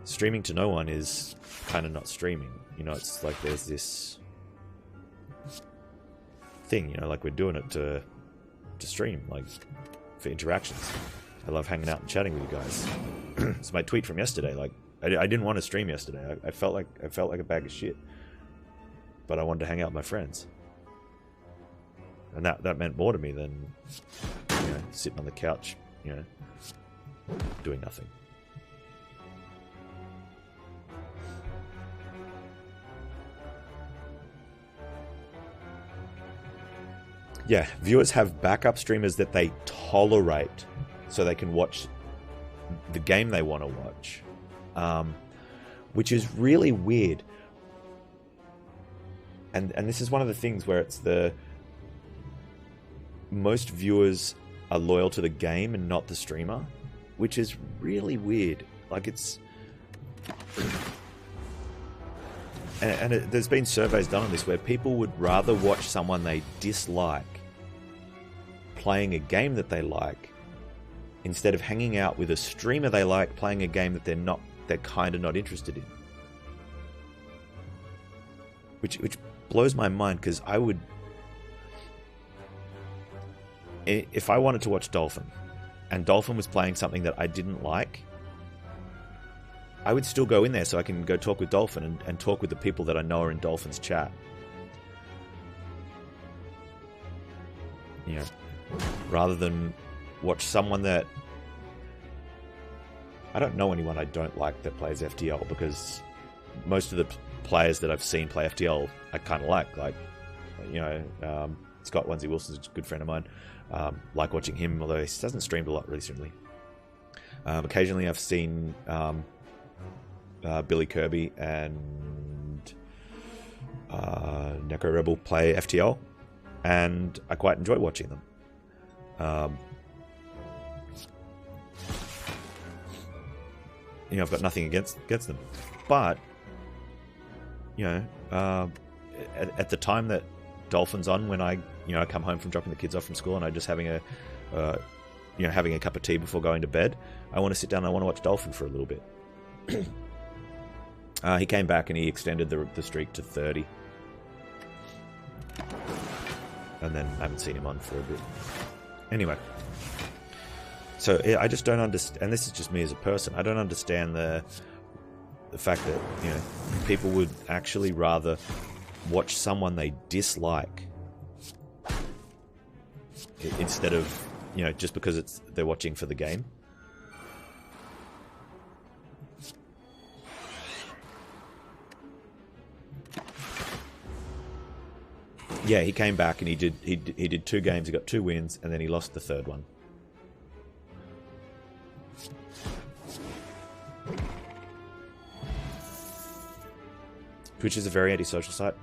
streaming to no one is kind of not streaming. You know, it's like there's this thing, you know, like we're doing it to stream, like for interactions. I love hanging out and chatting with you guys. It's my tweet from yesterday. Like, I didn't want to stream yesterday. I felt like a bag of shit, but I wanted to hang out with my friends, and that meant more to me than, you know, sitting on the couch, you know, doing nothing. Yeah, viewers have backup streamers that they tolerate so they can watch the game they want to watch, which is really weird. And this is one of the things where it's most viewers are loyal to the game and not the streamer, which is really weird. Like, it's... there's been surveys done on this where people would rather watch someone they dislike playing a game that they like instead of hanging out with a streamer they like playing a game that they're kind of not interested in. Which blows my mind, because I would... If I wanted to watch Dolphin, and Dolphin was playing something that I didn't like, I would still go in there so I can go talk with Dolphin and talk with the people that I know are in Dolphin's chat. You know, rather than watch someone that... I don't know anyone I don't like that plays FTL, because most of the players that I've seen play FTL I kind of like, you know, Scott Onesie Wilson's a good friend of mine. Like watching him, although he hasn't streamed a lot recently. Occasionally I've seen Billy Kirby and Neko Rebel play FTL, and I quite enjoy watching them. You know, I've got nothing against them, but you know, at the time that Dolphin's on, when I come home from dropping the kids off from school and I'm just having having a cup of tea before going to bed, I want to sit down and I want to watch Dolphin for a little bit. He came back and he extended the streak to 30. And then I haven't seen him on for a bit. Anyway. So I just don't understand, and this is just me as a person, I don't understand the fact that, you know, people would actually rather watch someone they dislike instead of, you know, just because they're watching for the game. Yeah, he came back and he did 2 games, he got 2 wins, and then he lost the 3rd one. Twitch is a very antisocial site.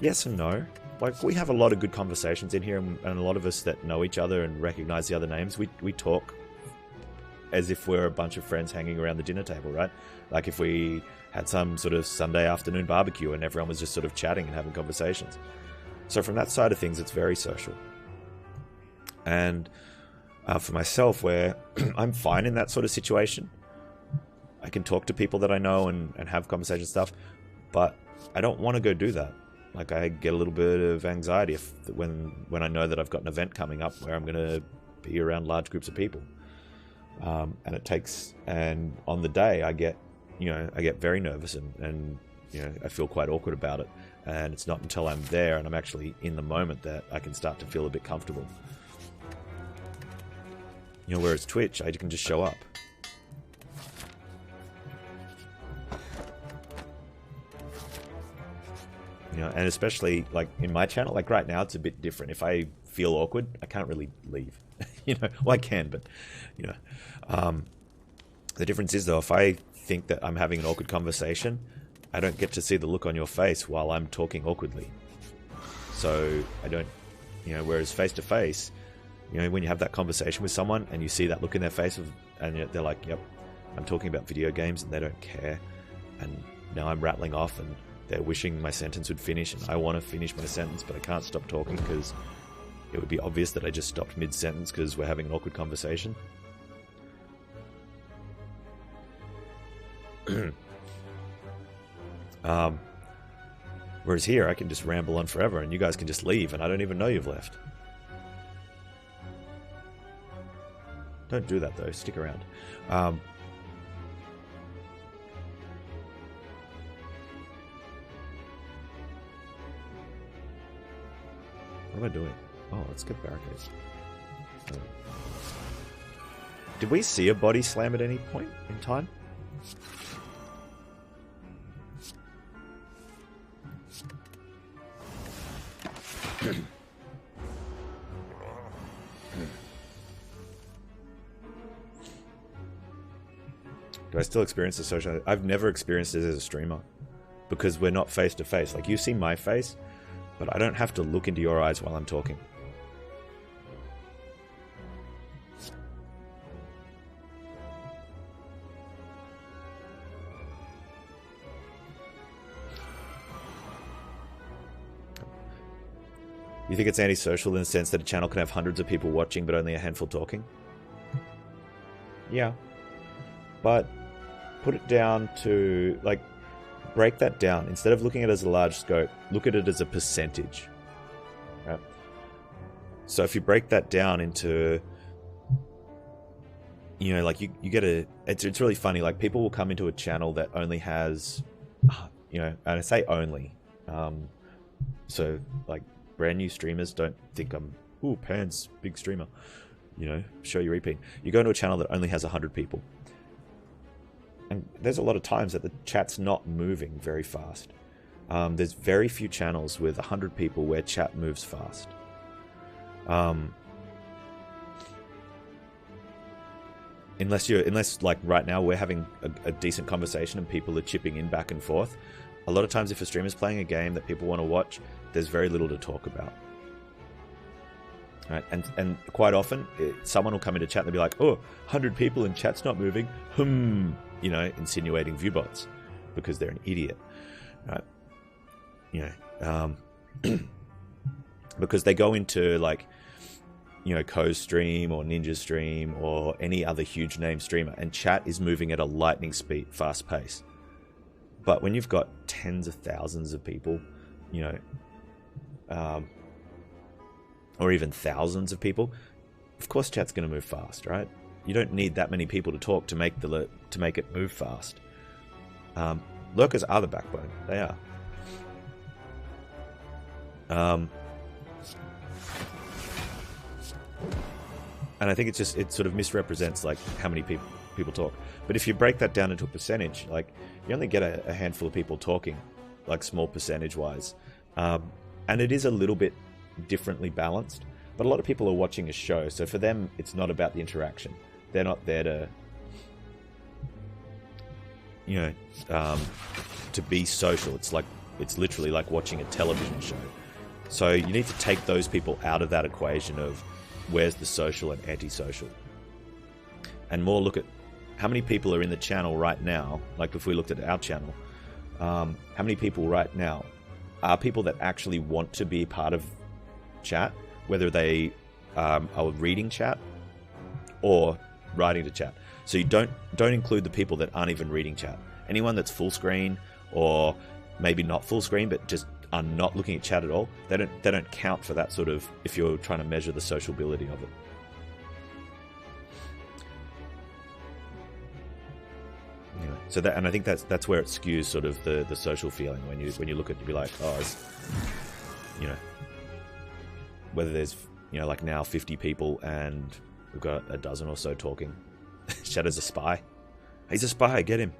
Yes and no. Like, we have a lot of good conversations in here, and a lot of us that know each other and recognize the other names, we talk as if we're a bunch of friends hanging around the dinner table, right? Like if we had some sort of Sunday afternoon barbecue and everyone was just sort of chatting and having conversations. So from that side of things, it's very social. And for myself, where I'm fine in that sort of situation, I can talk to people that I know and have conversation stuff, but I don't want to go do that. Like, I get a little bit of anxiety when I know that I've got an event coming up where I'm going to be around large groups of people. And on the day I get very nervous and you know, I feel quite awkward about it. And it's not until I'm there and I'm actually in the moment that I can start to feel a bit comfortable. You know, whereas Twitch, I can just show up. You know, and especially like in my channel, like right now, it's a bit different. If I feel awkward, I can't really leave. You know, well, I can, but you know, the difference is though, if I think that I'm having an awkward conversation, I don't get to see the look on your face while I'm talking awkwardly. So I don't, you know, whereas face to face, you know, when you have that conversation with someone and you see that look in their face and they're like, yep, I'm talking about video games, and they don't care. And now I'm rattling off and they're wishing my sentence would finish, and I want to finish my sentence, but I can't stop talking because it would be obvious that I just stopped mid-sentence because we're having an awkward conversation. Whereas here, I can just ramble on forever, and you guys can just leave, and I don't even know you've left. Don't do that, though. Stick around. What am I doing? Oh, let's get barricades. Oh. Did we see a body slam at any point in time? Do I still experience the social? I've never experienced it as a streamer because we're not face to face. Like, you see my face, but I don't have to look into your eyes while I'm talking. You think it's antisocial in the sense that a channel can have hundreds of people watching but only a handful talking? Yeah. But put it down to, like, break that down. Instead of looking at it as a large scope, look at it as a percentage. Right? So if you break that down into, you know, like you get a... It's really funny. Like, people will come into a channel that only has, you know, and I say only. So, like, brand new streamers don't think I'm, ooh, Panz, big streamer. You know, show your EP. You go into a channel that only has 100 people. And there's a lot of times that the chat's not moving very fast. There's very few channels with 100 people where chat moves fast. Unless like right now we're having a decent conversation and people are chipping in back and forth. A lot of times if a streamer's playing a game that people want to watch, there's very little to talk about. Right? And quite often, someone will come into chat and they'll be like, oh, 100 people and chat's not moving. You know, insinuating viewbots because they're an idiot. Right? You know, because they go into, like, you know, Ko's stream or Ninja's stream or any other huge name streamer, and chat is moving at a lightning speed, fast pace. But when you've got tens of thousands of people, you know, or even thousands of people, of course chat's going to move fast, right? You don't need that many people to talk to make it move fast. Lurkers are the backbone. They are. And I think it sort of misrepresents, like, how many people talk. But if you break that down into a percentage, like, you only get a handful of people talking, like, small percentage wise. And it is a little bit differently balanced, but a lot of people are watching a show, so for them it's not about the interaction. They're not there to, you know, to be social. It's literally like watching a television show. So you need to take those people out of that equation of where's the social and antisocial, and more look at how many people are in the channel right now. Like, if we looked at our channel, how many people right now are people that actually want to be part of chat, whether they are reading chat or writing to chat. So you don't include the people that aren't even reading chat. Anyone that's full screen, or maybe not full screen but just are not looking at chat at all, they don't count for that sort of, if you're trying to measure the sociability of it. Anyway, so that, and I think that's where it skews sort of the social feeling when you look at it, you be like, oh, you know, whether there's, you know, like now 50 people and we've got a dozen or so talking. Shadow's a spy. He's a spy, get him.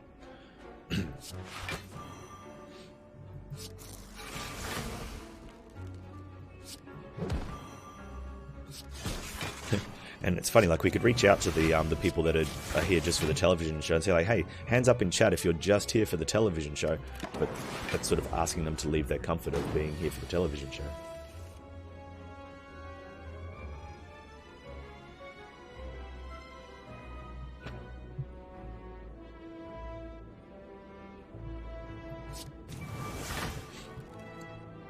And it's funny, like, we could reach out to the people that are here just for the television show and say, like, hey, hands up in chat if you're just here for the television show. But that's sort of asking them to leave their comfort of being here for the television show.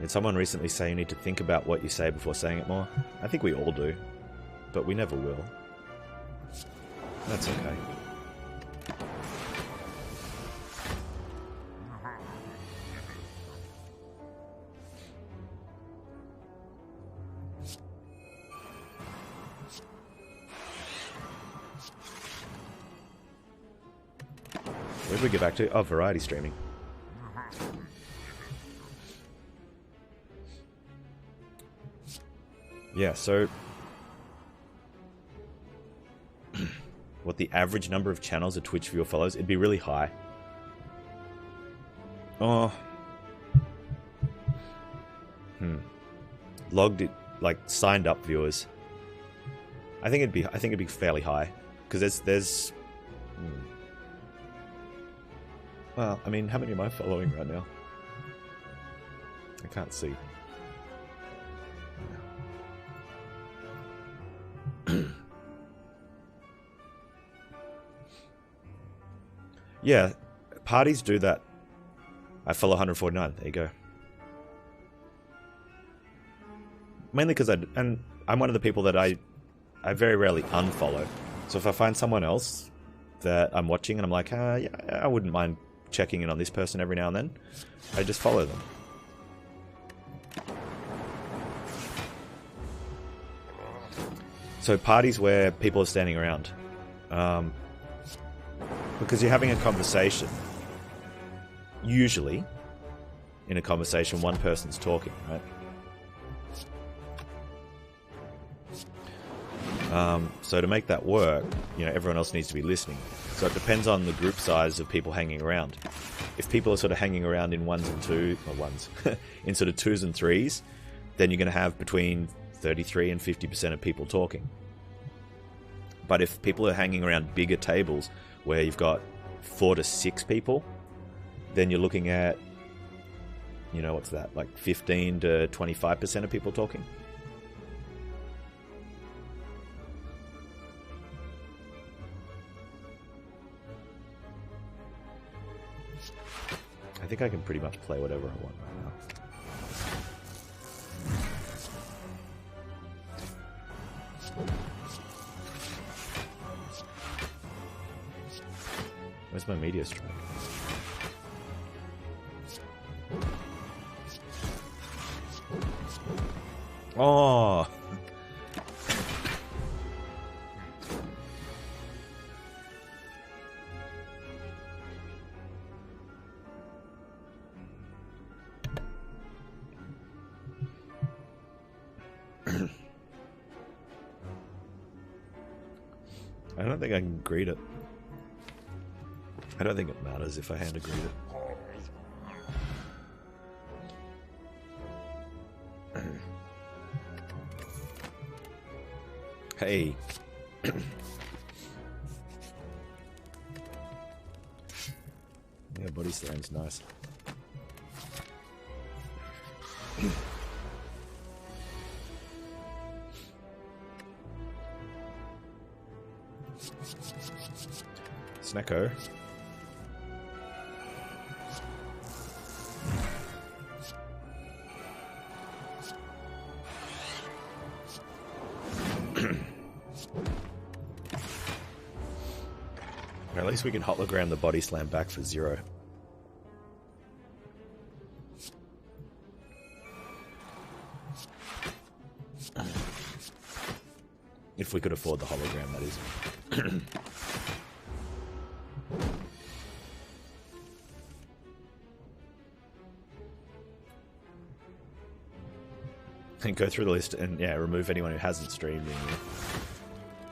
Did someone recently say you need to think about what you say before saying it more? I think we all do, but we never will. That's okay. Where did we get back to? Oh, variety streaming. Yeah, so what the average number of channels a Twitch viewer follows? It'd be really high. Oh. Logged it, like signed up viewers. I think it'd be fairly high because there's. Well, I mean, how many am I following right now? I can't see. Yeah, parties do that. I follow 149. There you go. Mainly because I'm one of the people that I very rarely unfollow. So if I find someone else that I'm watching and I'm like, yeah, I wouldn't mind checking in on this person every now and then, I just follow them. So parties where people are standing around. Because you're having a conversation. Usually, in a conversation, one person's talking, right? So to make that work, everyone else needs to be listening. So it depends on the group size of people hanging around. If people are sort of hanging around in in sort of twos and threes, then you're going to have between 33 and 50% of people talking. But if people are hanging around bigger tables where you've got 4 to 6 people, then you're looking at, what's that, like 15 to 25% of people talking. I think I can pretty much play whatever I want right now. Where's my media strike? Oh! I don't think I can greet it. I don't think it matters if I hand to greet it. Hey. Yeah, body slam's nice. Snacko. At least we can hologram the body slam back for 0. If we could afford the hologram, that is. And go through the list and, yeah, remove anyone who hasn't streamed.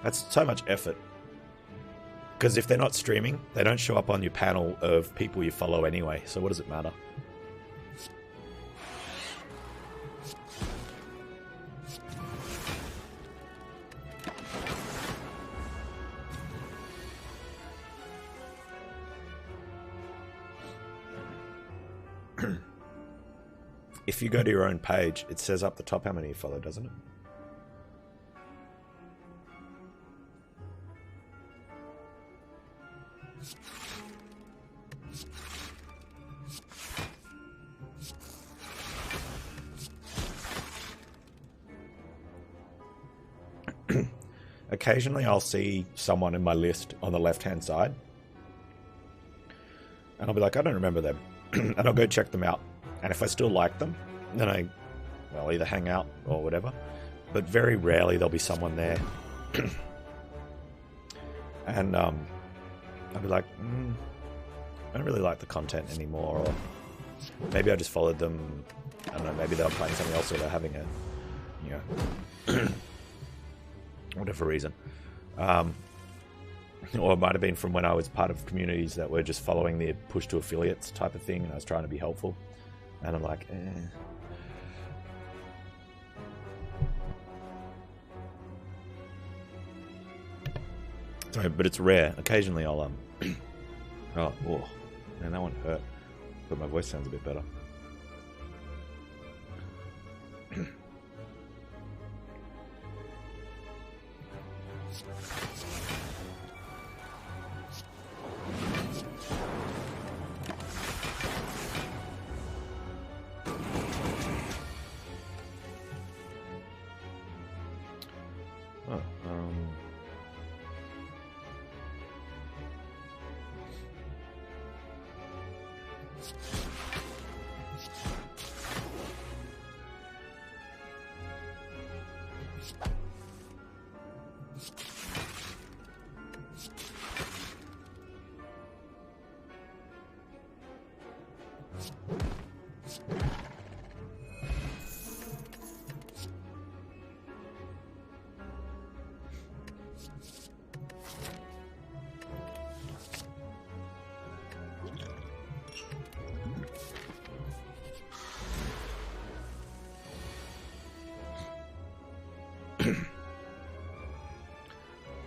That's so much effort. Because if they're not streaming, they don't show up on your panel of people you follow anyway, so what does it matter? If you go to your own page, it says up the top how many you follow, doesn't it? Occasionally I'll see someone in my list on the left-hand side. And I'll be like, I don't remember them. And I'll go check them out. And if I still like them, then I'll either hang out or whatever. But very rarely there'll be someone there. And I'll be like, I don't really like the content anymore, or maybe I just followed them. I don't know. Maybe they were playing something else, or they're having a, you know, whatever reason. Or it might have been from when I was part of communities that were just following the push to affiliates type of thing, and I was trying to be helpful. And I'm like, Sorry, but it's rare. Occasionally I'll oh, man, that one hurt. But my voice sounds a bit better.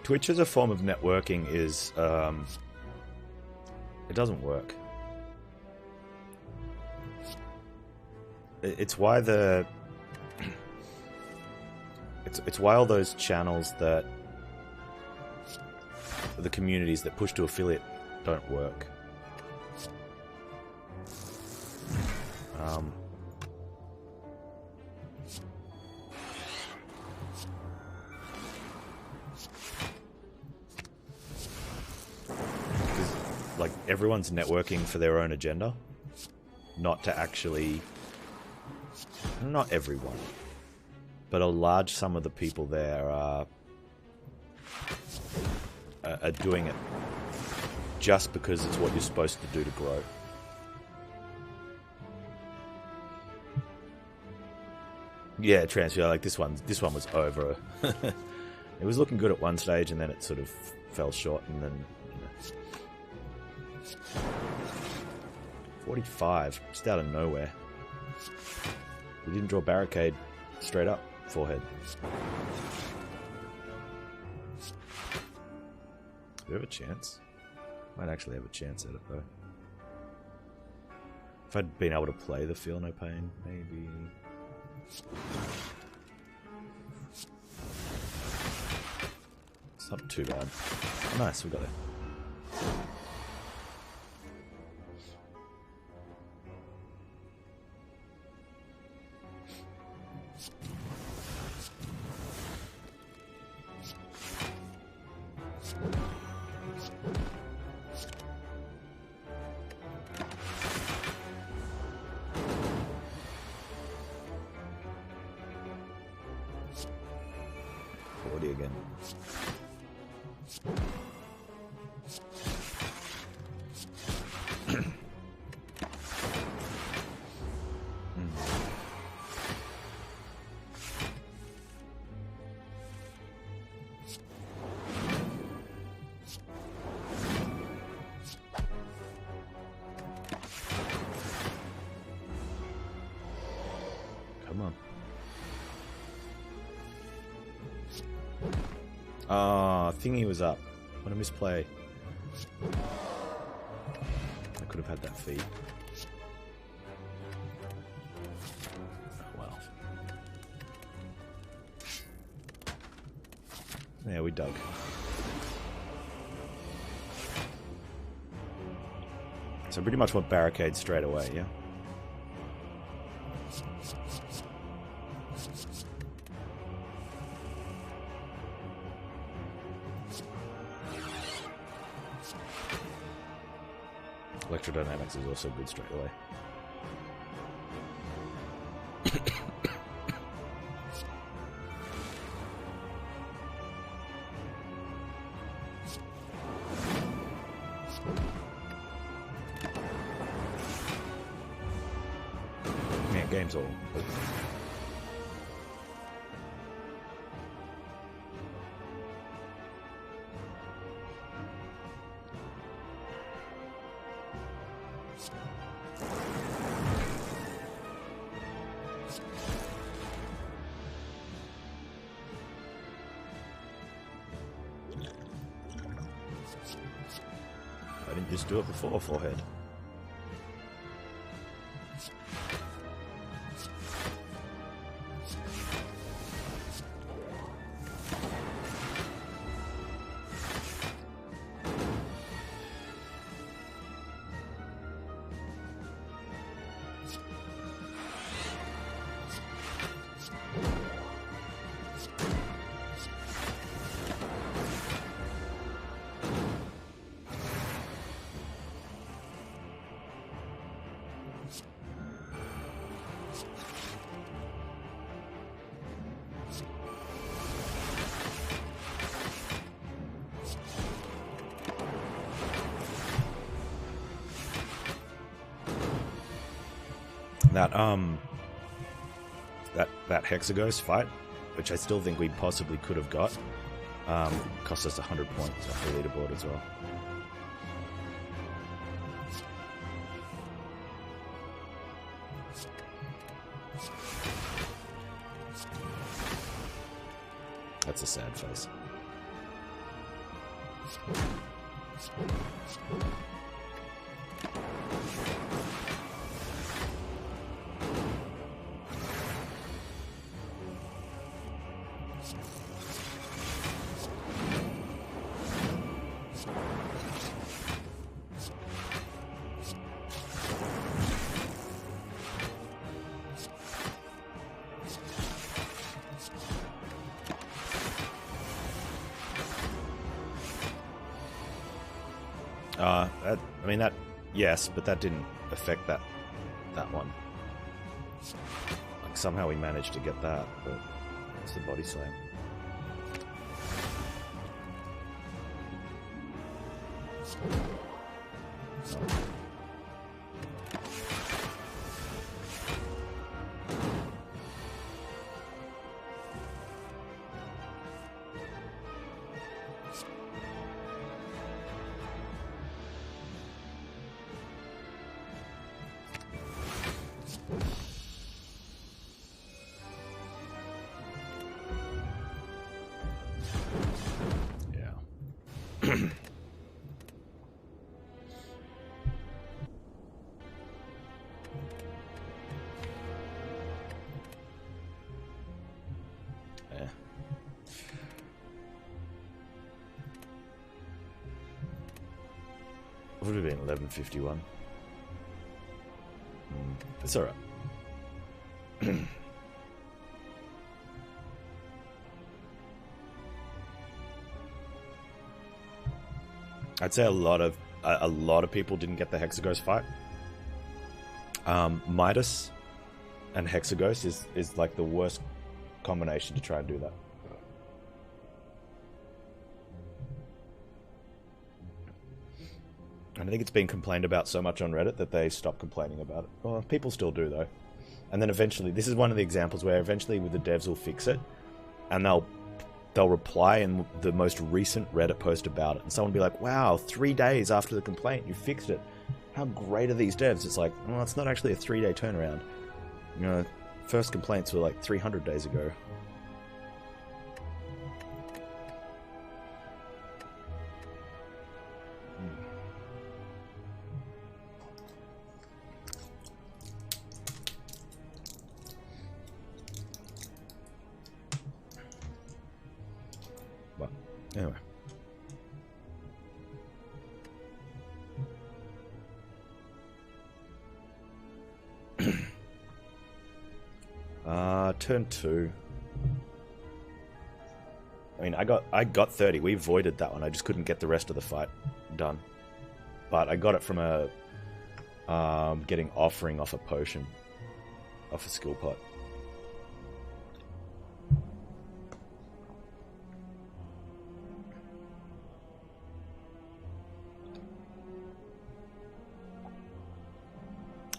Twitch as a form of networking is, it doesn't work. It's why the, it's why all those channels that, the communities that push to affiliate don't work. Like, everyone's networking for their own agenda, not to actually, not everyone, but a large sum of the people there are doing it just because it's what you're supposed to do to grow. Yeah, transfer, like this one was over. It was looking good at one stage and then it sort of fell short, and then 45, just out of nowhere. We didn't draw barricade straight up, forehead. Do we have a chance? Might actually have a chance at it though. If I'd been able to play the Feel No Pain, maybe. It's not too bad. Nice, we got it. Again. Come on. Ah, thingy was up. What a misplay. I could have had that feed. Oh, well. Yeah, we dug. So pretty much want barricade straight away, yeah? Electrodynamics is also good straight away. game's all. I didn't just do it before, forehead. That Hexaghost fight, which I still think we possibly could have got, cost us 100 points off the leaderboard as well. That's a sad face. I mean that, yes, but that didn't affect that one. Like somehow we managed to get that, but it's the body slam. Would have been 11:51. It's alright. I'd say a lot of people didn't get the Hexaghost fight. Midas and Hexaghost is like the worst combination to try and do that. And I think it's been complained about so much on Reddit that they stopped complaining about it. Well, people still do though. And then eventually, this is one of the examples where eventually the devs will fix it, and they'll reply in the most recent Reddit post about it, and someone will be like, "Wow, 3 days after the complaint, you fixed it. How great are these devs?" It's like, well, it's not actually a 3-day turnaround. You know, first complaints were like 300 days ago. Anyway. Turn 2. I mean, I got 30. We avoided that one. I just couldn't get the rest of the fight done. But I got it from a getting offering off a potion, off a skill pot.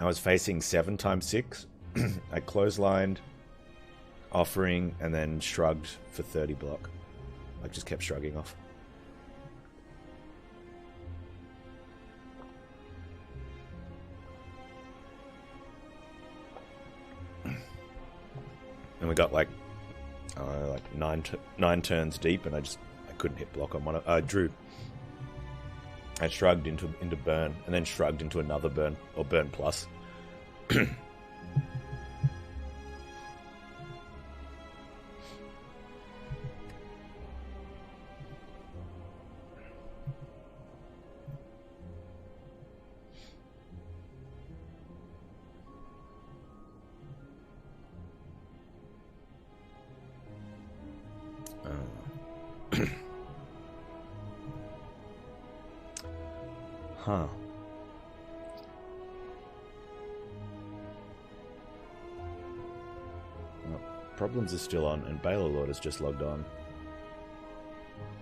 I was facing 7 times 6, I clotheslined, offering, and then shrugged for 30 block. Like, just kept shrugging off. And we got like nine turns deep, and I couldn't hit block on one. I drew. I shrugged into burn, and then shrugged into another burn, or burn plus. Huh. Well, Problems is still on, and Baylor Lord has just logged on.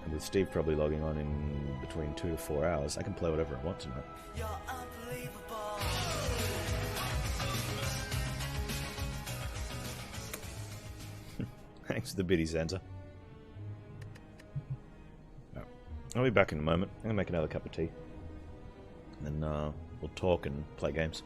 And with Steve probably logging on in between 2 to 4 hours, I can play whatever I want tonight. You're unbelievable. Thanks for the biddy, Santa. I'll be back in a moment. I'm going to make another cup of tea. And then we'll talk and play games.